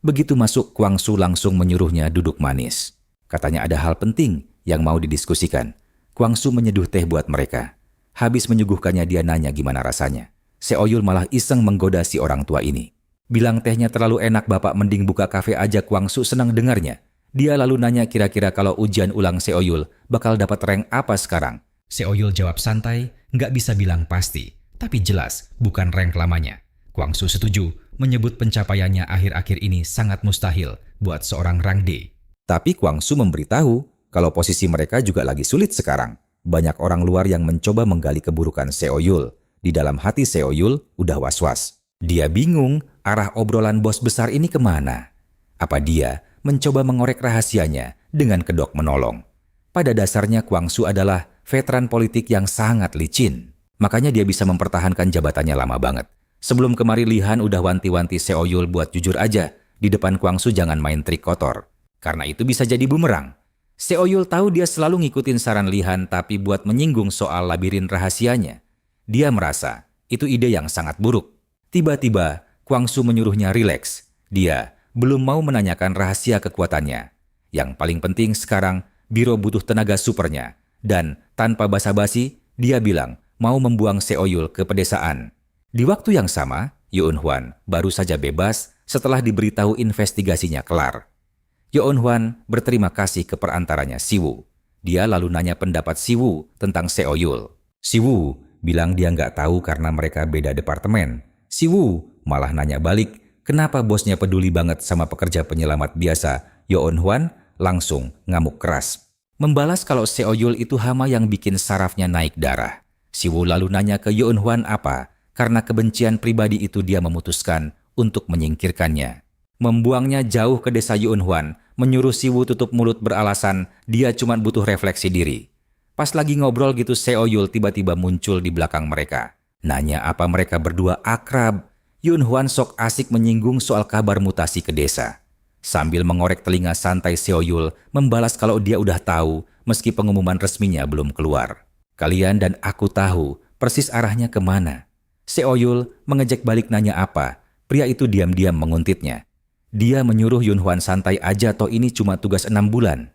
Begitu masuk, Kwang-soo langsung menyuruhnya duduk manis. Katanya ada hal penting yang mau didiskusikan. Kwang-soo menyeduh teh buat mereka. Habis menyuguhkannya dia nanya gimana rasanya. Seo-yul malah iseng menggoda si orang tua ini. Bilang tehnya terlalu enak bapak, mending buka kafe aja. Kwang-soo senang dengarnya. Dia lalu nanya kira-kira kalau ujian ulang Seo-yul bakal dapat rank apa sekarang. Seo-yul jawab santai, nggak bisa bilang pasti, tapi jelas bukan rank lamanya. Kwang-soo setuju, menyebut pencapaiannya akhir-akhir ini sangat mustahil buat seorang rank D. Tapi Kwang-soo memberitahu kalau posisi mereka juga lagi sulit sekarang. Banyak orang luar yang mencoba menggali keburukan Seo-yul. Di dalam hati Seo-yul udah was-was. Dia bingung arah obrolan bos besar ini kemana. Apa dia mencoba mengorek rahasianya dengan kedok menolong? Pada dasarnya Kwang-soo adalah veteran politik yang sangat licin. Makanya dia bisa mempertahankan jabatannya lama banget. Sebelum kemari Lihan udah wanti-wanti Seo-yul buat jujur aja. Di depan Kwang-soo jangan main trik kotor. Karena itu bisa jadi bumerang. Seo-yul tahu dia selalu ngikutin saran Lihan, tapi buat menyinggung soal labirin rahasianya. Dia merasa itu ide yang sangat buruk. Tiba-tiba Kwang-soo menyuruhnya rileks. Dia belum mau menanyakan rahasia kekuatannya. Yang paling penting sekarang, biro butuh tenaga supernya. Dan tanpa basa-basi, dia bilang mau membuang Seo-yul ke pedesaan. Di waktu yang sama, Yoon Hwan baru saja bebas setelah diberitahu investigasinya kelar. Yoon Hwan berterima kasih ke perantaranya Siwoo. Dia lalu nanya pendapat Siwoo tentang Seo Yul. Siwoo bilang dia nggak tahu karena mereka beda departemen. Siwoo malah nanya balik, kenapa bosnya peduli banget sama pekerja penyelamat biasa. Yoon Hwan langsung ngamuk keras. Membalas kalau Seo Yul itu hama yang bikin sarafnya naik darah. Siwoo lalu nanya ke Yoon Hwan apa, karena kebencian pribadi itu dia memutuskan untuk menyingkirkannya. Membuangnya jauh ke desa Yoon Hwan, menyuruh Siwoo tutup mulut beralasan dia cuma butuh refleksi diri. Pas lagi ngobrol gitu Seo Yul tiba-tiba muncul di belakang mereka. Nanya apa mereka berdua akrab. Yoon Hwan sok asik menyinggung soal kabar mutasi ke desa. Sambil mengorek telinga santai Seo Yul membalas kalau dia udah tahu meski pengumuman resminya belum keluar. Kalian dan aku tahu persis arahnya kemana. Seo Yul mengejek balik nanya apa. Pria itu diam-diam menguntitnya. Dia menyuruh Yoon Hwan santai aja toh ini cuma tugas 6 bulan.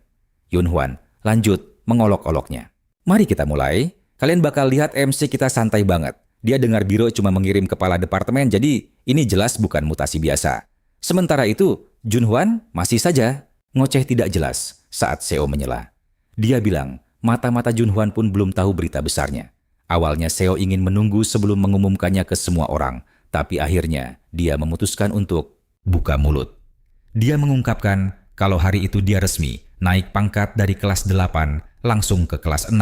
Yoon Hwan lanjut mengolok-oloknya. Mari kita mulai. Kalian bakal lihat MC kita santai banget. Dia dengar biro cuma mengirim kepala departemen jadi ini jelas bukan mutasi biasa. Sementara itu, Jun Hwan masih saja ngoceh tidak jelas saat Seo menyela. Dia bilang, mata-mata Jun Hwan pun belum tahu berita besarnya. Awalnya Seo ingin menunggu sebelum mengumumkannya ke semua orang, tapi akhirnya dia memutuskan untuk buka mulut. Dia mengungkapkan kalau hari itu dia resmi naik pangkat dari kelas 8 langsung ke kelas 6.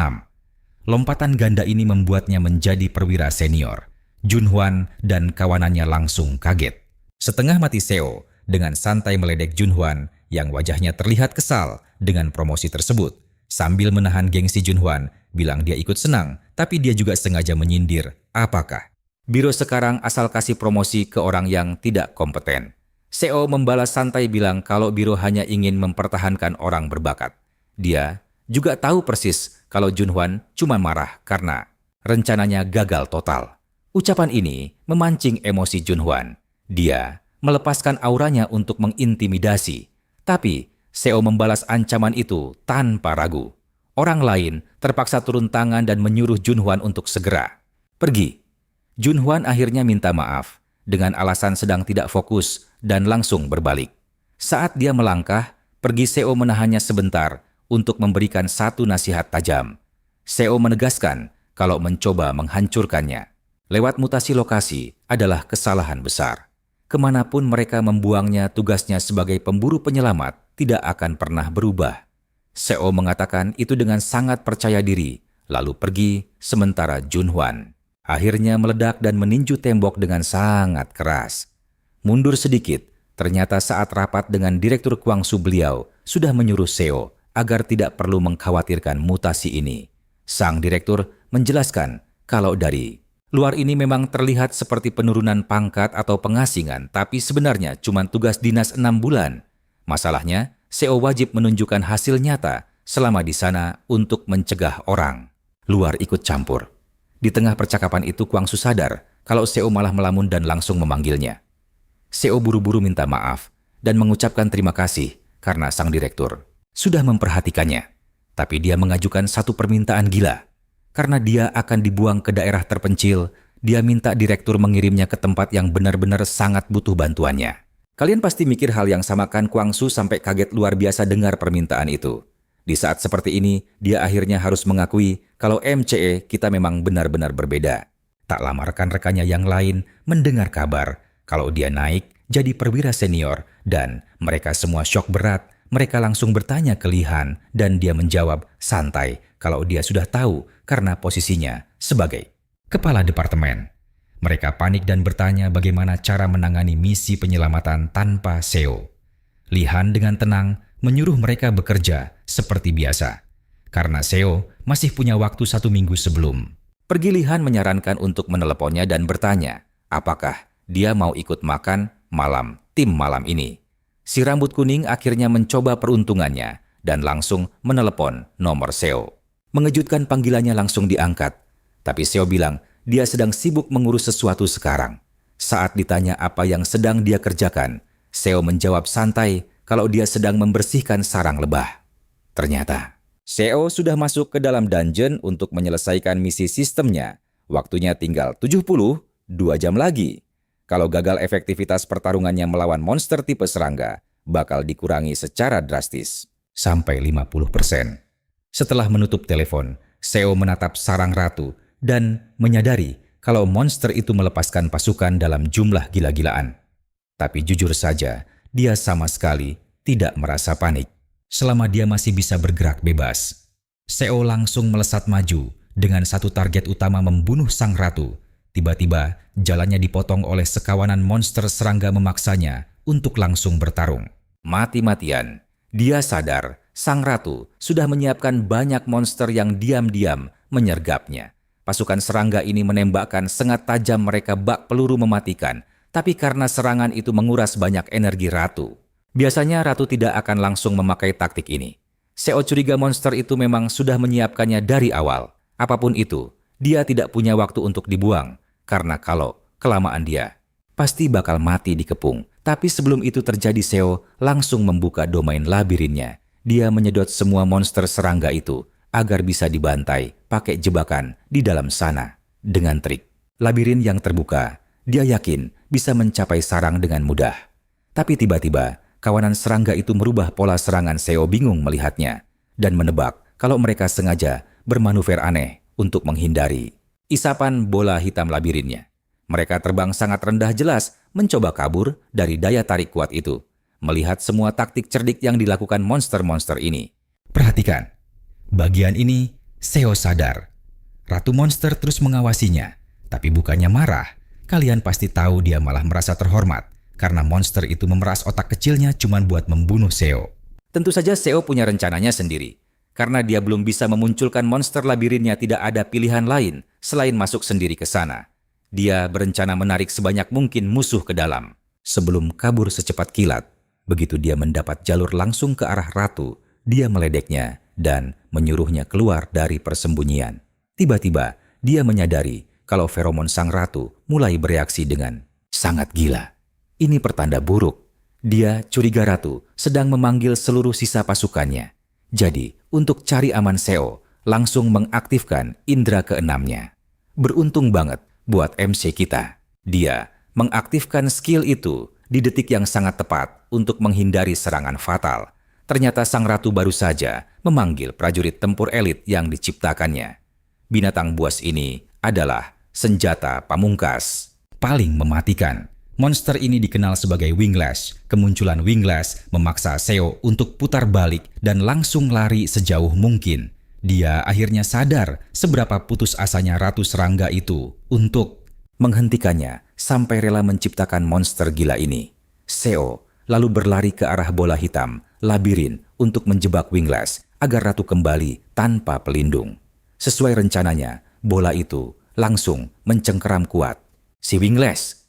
Lompatan ganda ini membuatnya menjadi perwira senior. Jun Hwan dan kawanannya langsung kaget. Setengah mati Seo dengan santai meledek Jun Hwan yang wajahnya terlihat kesal dengan promosi tersebut. Sambil menahan gengsi Jun Hwan, bilang dia ikut senang, tapi dia juga sengaja menyindir. Apakah biro sekarang asal kasih promosi ke orang yang tidak kompeten? Seo membalas santai bilang kalau biro hanya ingin mempertahankan orang berbakat. Dia juga tahu persis kalau Jun Hwan cuma marah karena rencananya gagal total. Ucapan ini memancing emosi Jun Hwan. Dia melepaskan auranya untuk mengintimidasi. Tapi Seo membalas ancaman itu tanpa ragu. Orang lain terpaksa turun tangan dan menyuruh Jun Hwan untuk segera pergi. Jun Hwan akhirnya minta maaf dengan alasan sedang tidak fokus dan langsung berbalik. Saat dia melangkah, pergi Seo menahannya sebentar untuk memberikan satu nasihat tajam. Seo menegaskan kalau mencoba menghancurkannya lewat mutasi lokasi adalah kesalahan besar. Kemanapun mereka membuangnya, tugasnya sebagai pemburu penyelamat tidak akan pernah berubah. Seo mengatakan itu dengan sangat percaya diri, lalu pergi sementara Jun Hwan akhirnya meledak dan meninju tembok dengan sangat keras. Mundur sedikit, ternyata saat rapat dengan Direktur Kwangsu beliau sudah menyuruh Seo agar tidak perlu mengkhawatirkan mutasi ini. Sang direktur menjelaskan kalau dari luar ini memang terlihat seperti penurunan pangkat atau pengasingan, tapi sebenarnya cuma tugas dinas 6 bulan. Masalahnya, Seo wajib menunjukkan hasil nyata selama di sana untuk mencegah orang luar ikut campur. Di tengah percakapan itu Kwangsu sadar kalau Seo malah melamun dan langsung memanggilnya. Seo buru-buru minta maaf dan mengucapkan terima kasih karena sang direktur sudah memperhatikannya. Tapi dia mengajukan satu permintaan gila. Karena dia akan dibuang ke daerah terpencil, dia minta direktur mengirimnya ke tempat yang benar-benar sangat butuh bantuannya. Kalian pasti mikir hal yang sama kan? Kwangsu sampai kaget luar biasa dengar permintaan itu. Di saat seperti ini, dia akhirnya harus mengakui kalau MCE kita memang benar-benar berbeda. Tak lama rekan-rekannya yang lain mendengar kabar kalau dia naik jadi perwira senior dan mereka semua syok berat. Mereka langsung bertanya ke Lee Han dan dia menjawab santai kalau dia sudah tahu karena posisinya sebagai kepala departemen. Mereka panik dan bertanya bagaimana cara menangani misi penyelamatan tanpa Seo. Lee Han dengan tenang menyuruh mereka bekerja seperti biasa. Karena Seo masih punya waktu 1 minggu sebelum pergi, Lee Han menyarankan untuk meneleponnya dan bertanya apakah dia mau ikut makan malam tim malam ini. Si rambut kuning akhirnya mencoba peruntungannya dan langsung menelepon nomor Seo. Mengejutkan panggilannya langsung diangkat. Tapi Seo bilang dia sedang sibuk mengurus sesuatu sekarang. Saat ditanya apa yang sedang dia kerjakan, Seo menjawab santai kalau dia sedang membersihkan sarang lebah. Ternyata Seo sudah masuk ke dalam dungeon untuk menyelesaikan misi sistemnya. Waktunya tinggal 72 jam lagi. Kalau gagal, efektivitas pertarungannya melawan monster tipe serangga bakal dikurangi secara drastis, sampai 50%. Setelah menutup telepon, Seo menatap sarang ratu dan menyadari kalau monster itu melepaskan pasukan dalam jumlah gila-gilaan. Tapi jujur saja, dia sama sekali tidak merasa panik. Selama dia masih bisa bergerak bebas, Seo langsung melesat maju dengan satu target utama, membunuh sang ratu. Tiba-tiba, jalannya dipotong oleh sekawanan monster serangga memaksanya untuk langsung bertarung. Mati-matian, dia sadar sang ratu sudah menyiapkan banyak monster yang diam-diam menyergapnya. Pasukan serangga ini menembakkan sengat tajam mereka bak peluru mematikan, tapi karena serangan itu menguras banyak energi ratu. Biasanya ratu tidak akan langsung memakai taktik ini. Seo curiga monster itu memang sudah menyiapkannya dari awal. Apapun itu, dia tidak punya waktu untuk dibuang, karena kalau kelamaan dia pasti bakal mati dikepung. Tapi sebelum itu terjadi, Seo langsung membuka domain labirinnya. Dia menyedot semua monster serangga itu agar bisa dibantai pakai jebakan di dalam sana. Dengan trik labirin yang terbuka, dia yakin bisa mencapai sarang dengan mudah. Tapi tiba-tiba, kawanan serangga itu merubah pola serangan. Seo bingung melihatnya dan menebak kalau mereka sengaja bermanuver aneh untuk menghindari isapan bola hitam labirinnya. Mereka terbang sangat rendah, jelas mencoba kabur dari daya tarik kuat itu. Melihat semua taktik cerdik yang dilakukan monster-monster ini, perhatikan, bagian ini Seo sadar. Ratu monster terus mengawasinya, tapi bukannya marah. Kalian pasti tahu dia malah merasa terhormat karena monster itu memeras otak kecilnya cuma buat membunuh Seo. Tentu saja Seo punya rencananya sendiri. Karena dia belum bisa memunculkan monster labirinnya, tidak ada pilihan lain selain masuk sendiri ke sana. Dia berencana menarik sebanyak mungkin musuh ke dalam sebelum kabur secepat kilat. Begitu dia mendapat jalur langsung ke arah ratu, dia meledeknya dan menyuruhnya keluar dari persembunyian. Tiba-tiba, dia menyadari kalau feromon sang ratu mulai bereaksi dengan sangat gila. Ini pertanda buruk. Dia curiga ratu sedang memanggil seluruh sisa pasukannya. Jadi, untuk cari aman, Seo langsung mengaktifkan indera keenamnya. Beruntung banget buat MC kita. Dia mengaktifkan skill itu di detik yang sangat tepat untuk menghindari serangan fatal. Ternyata sang ratu baru saja memanggil prajurit tempur elit yang diciptakannya. Binatang buas ini adalah senjata pamungkas paling mematikan. Monster ini dikenal sebagai Winglash. Kemunculan Winglash memaksa Seo untuk putar balik dan langsung lari sejauh mungkin. Dia akhirnya sadar seberapa putus asanya ratu serangga itu untuk menghentikannya sampai rela menciptakan monster gila ini. Seo lalu berlari ke arah bola hitam labirin untuk menjebak Winglash agar ratu kembali tanpa pelindung. Sesuai rencananya, bola itu langsung mencengkeram kuat si Winglash.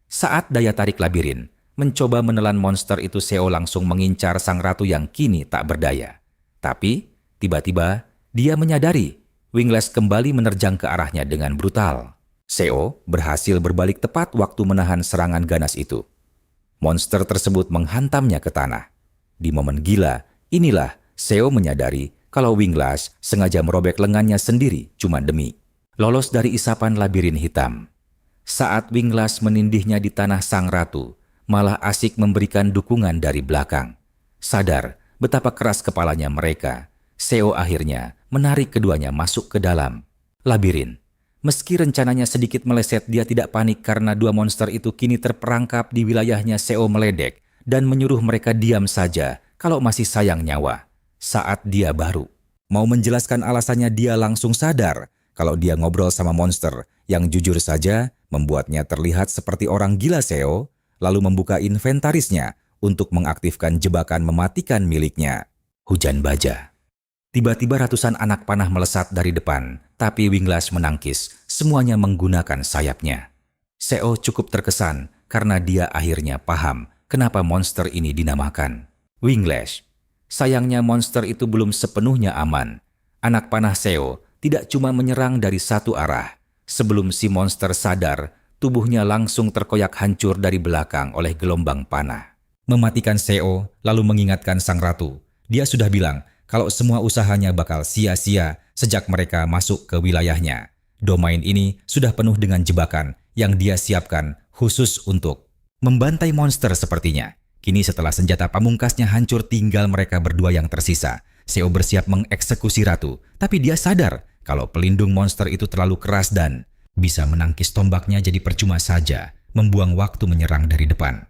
Saat daya tarik labirin mencoba menelan monster itu, Seo langsung mengincar sang ratu yang kini tak berdaya. Tapi tiba-tiba dia menyadari Winglash kembali menerjang ke arahnya dengan brutal. Seo berhasil berbalik tepat waktu menahan serangan ganas itu. Monster tersebut menghantamnya ke tanah. Di momen gila inilah Seo menyadari kalau Winglash sengaja merobek lengannya sendiri cuma demi lolos dari isapan labirin hitam. Saat Winglash menindihnya di tanah, sang ratu malah asik memberikan dukungan dari belakang. Sadar betapa keras kepalanya mereka, Seo akhirnya menarik keduanya masuk ke dalam labirin. Meski rencananya sedikit meleset, dia tidak panik karena dua monster itu kini terperangkap di wilayahnya. Seo meledek dan menyuruh mereka diam saja kalau masih sayang nyawa. Saat dia baru mau menjelaskan alasannya, dia langsung sadar kalau dia ngobrol sama monster yang jujur saja membuatnya terlihat seperti orang gila. Seo lalu membuka inventarisnya untuk mengaktifkan jebakan mematikan miliknya. Hujan baja. Tiba-tiba ratusan anak panah melesat dari depan, tapi Winglash menangkis, semuanya menggunakan sayapnya. Seo cukup terkesan karena dia akhirnya paham kenapa monster ini dinamakan Winglash. Sayangnya monster itu belum sepenuhnya aman. Anak panah Seo tidak cuma menyerang dari satu arah. Sebelum si monster sadar, tubuhnya langsung terkoyak hancur dari belakang oleh gelombang panah. Mematikan Seo lalu mengingatkan sang ratu. Dia sudah bilang kalau semua usahanya bakal sia-sia sejak mereka masuk ke wilayahnya. Domain ini sudah penuh dengan jebakan yang dia siapkan khusus untuk membantai monster sepertinya. Kini setelah senjata pamungkasnya hancur, tinggal mereka berdua yang tersisa. Seo bersiap mengeksekusi ratu, tapi dia sadar kalau pelindung monster itu terlalu keras dan bisa menangkis tombaknya, jadi percuma saja membuang waktu menyerang dari depan.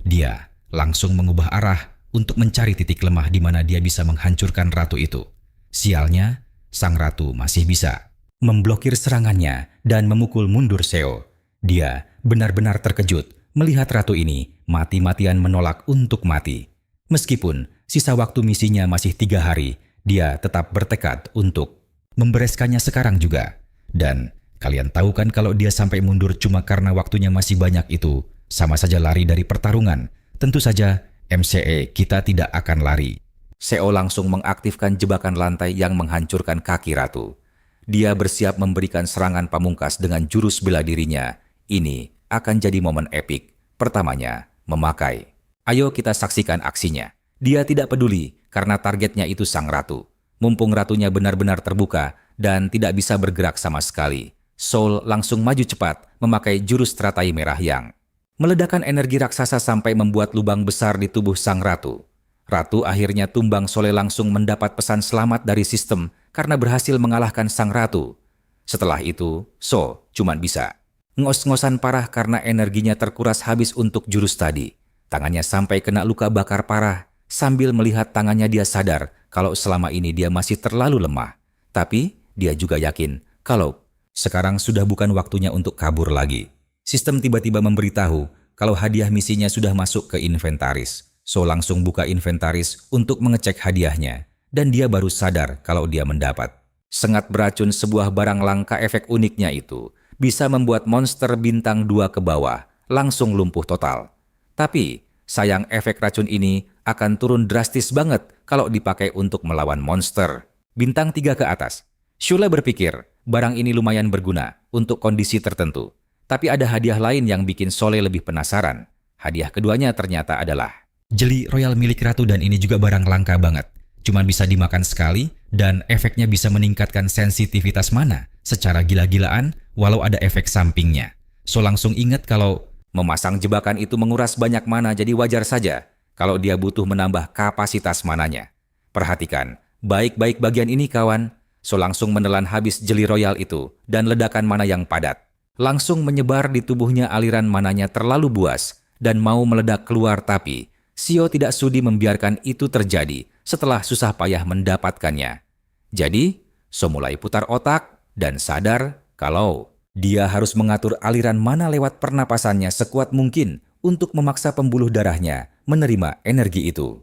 Dia langsung mengubah arah untuk mencari titik lemah di mana dia bisa menghancurkan ratu itu. Sialnya, sang ratu masih bisa memblokir serangannya dan memukul mundur Seo. Dia benar-benar terkejut melihat ratu ini mati-matian menolak untuk mati. Meskipun sisa waktu misinya masih 3 hari, dia tetap bertekad untuk membereskannya sekarang juga. Dan kalian tahu kan kalau dia sampai mundur cuma karena waktunya masih banyak, itu sama saja lari dari pertarungan. Tentu saja MCE kita tidak akan lari. Seo langsung mengaktifkan jebakan lantai yang menghancurkan kaki ratu. Dia bersiap memberikan serangan pamungkas dengan jurus bela dirinya. Ini akan jadi momen epik. Pertamanya, memakai. Ayo kita saksikan aksinya. Dia tidak peduli karena targetnya itu sang ratu. Mumpung ratunya benar-benar terbuka dan tidak bisa bergerak sama sekali, Soul langsung maju cepat memakai jurus teratai merah yang meledakkan energi raksasa sampai membuat lubang besar di tubuh sang ratu. Ratu akhirnya tumbang. Soul langsung mendapat pesan selamat dari sistem karena berhasil mengalahkan sang ratu. Setelah itu, So cuman bisa ngos-ngosan parah karena energinya terkuras habis untuk jurus tadi. Tangannya sampai kena luka bakar parah. Sambil melihat tangannya dia sadar kalau selama ini dia masih terlalu lemah. Tapi dia juga yakin kalau sekarang sudah bukan waktunya untuk kabur lagi. Sistem tiba-tiba memberitahu kalau hadiah misinya sudah masuk ke inventaris. So langsung buka inventaris untuk mengecek hadiahnya. Dan dia baru sadar kalau dia mendapat sengat beracun, sebuah barang langka. Efek uniknya itu bisa membuat monster bintang 2 ke bawah langsung lumpuh total. Tapi sayang, efek racun ini akan turun drastis banget kalau dipakai untuk melawan monster bintang 3 ke atas. Shula berpikir barang ini lumayan berguna untuk kondisi tertentu. Tapi ada hadiah lain yang bikin Sole lebih penasaran. Hadiah keduanya ternyata adalah jeli royal milik ratu, dan ini juga barang langka banget. Cuman bisa dimakan sekali dan efeknya bisa meningkatkan sensitivitas mana secara gila-gilaan walau ada efek sampingnya. So langsung ingat kalau memasang jebakan itu menguras banyak mana, jadi wajar saja kalau dia butuh menambah kapasitas mananya. Perhatikan baik-baik bagian ini kawan. So langsung menelan habis jeli royal itu dan ledakan mana yang padat langsung menyebar di tubuhnya. Aliran mananya terlalu buas dan mau meledak keluar, tapi Sio tidak sudi membiarkan itu terjadi setelah susah payah mendapatkannya. Jadi, So mulai putar otak dan sadar kalau dia harus mengatur aliran mana lewat pernapasannya sekuat mungkin untuk memaksa pembuluh darahnya menerima energi itu.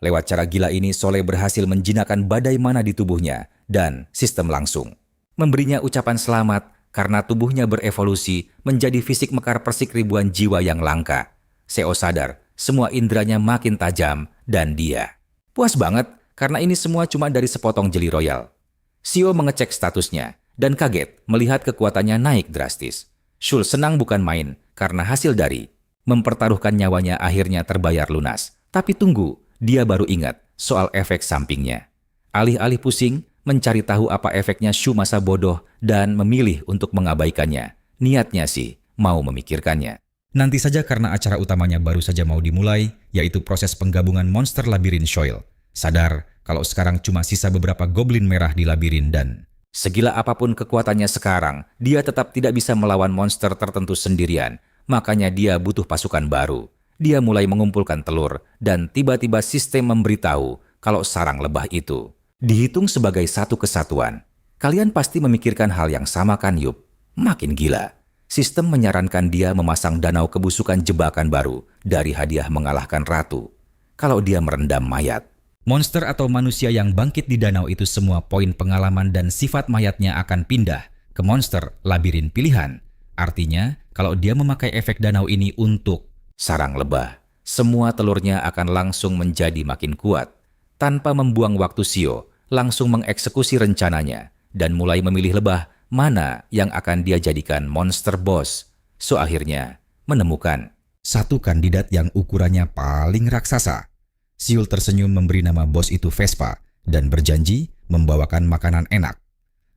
Lewat cara gila ini, Sole berhasil menjinakkan badai mana di tubuhnya dan sistem langsung memberinya ucapan selamat karena tubuhnya berevolusi menjadi fisik mekar persik ribuan jiwa yang langka. Seo sadar semua indranya makin tajam dan dia puas banget karena ini semua cuma dari sepotong jeli royal. Sio mengecek statusnya dan kaget melihat kekuatannya naik drastis. Shul senang bukan main karena hasil dari mempertaruhkan nyawanya akhirnya terbayar lunas. Tapi tunggu, dia baru ingat soal efek sampingnya. Alih-alih pusing mencari tahu apa efeknya, Shu masa bodoh dan memilih untuk mengabaikannya. Niatnya sih mau memikirkannya. nanti saja karena acara utamanya baru saja mau dimulai, yaitu proses penggabungan monster labirin Shoil. Sadar kalau sekarang cuma sisa beberapa goblin merah di labirin dan segila apapun kekuatannya sekarang, dia tetap tidak bisa melawan monster tertentu sendirian. Makanya dia butuh pasukan baru. Dia mulai mengumpulkan telur dan tiba-tiba sistem memberitahu kalau sarang lebah itu dihitung sebagai satu kesatuan. Kalian pasti memikirkan hal yang sama kan, Yup? Makin gila. Sistem menyarankan dia memasang danau kebusukan jebakan baru dari hadiah mengalahkan ratu. Kalau dia merendam mayat, monster atau manusia yang bangkit di danau itu, semua poin pengalaman dan sifat mayatnya akan pindah ke monster labirin pilihan. Artinya, kalau dia memakai efek danau ini untuk sarang lebah, semua telurnya akan langsung menjadi makin kuat. Tanpa membuang waktu, Sio langsung mengeksekusi rencananya dan mulai memilih lebah mana yang akan dia jadikan monster boss. So akhirnya menemukan satu kandidat yang ukurannya paling raksasa. Siul tersenyum memberi nama bos itu Vespa dan berjanji membawakan makanan enak.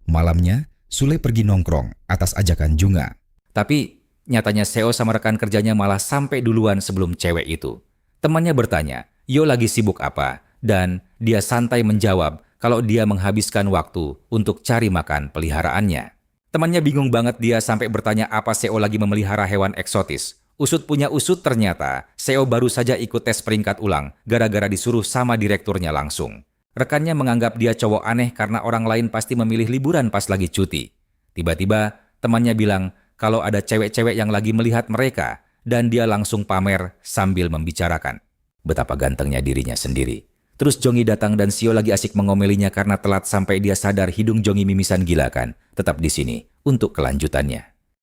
Malamnya, Sule pergi nongkrong atas ajakan Junga. Tapi Nyatanya Seo sama rekan kerjanya malah sampai duluan sebelum cewek itu. Temannya bertanya, Yo lagi sibuk apa? Dan dia santai menjawab kalau dia menghabiskan waktu untuk cari makan peliharaannya. Temannya bingung banget, dia sampai bertanya apa Seo lagi memelihara hewan eksotis. Usut punya usut, ternyata Seo baru saja ikut tes peringkat ulang gara-gara disuruh sama direkturnya langsung. Rekannya menganggap dia cowok aneh karena orang lain pasti memilih liburan pas lagi cuti. Tiba-tiba temannya bilang kalau ada cewek-cewek yang lagi melihat mereka dan dia langsung pamer sambil membicarakan betapa gantengnya dirinya sendiri. Terus Jongi datang dan Sio lagi asik mengomelinya karena telat sampai dia sadar hidung Jongi mimisan gila kan. Tetap di sini untuk kelanjutannya.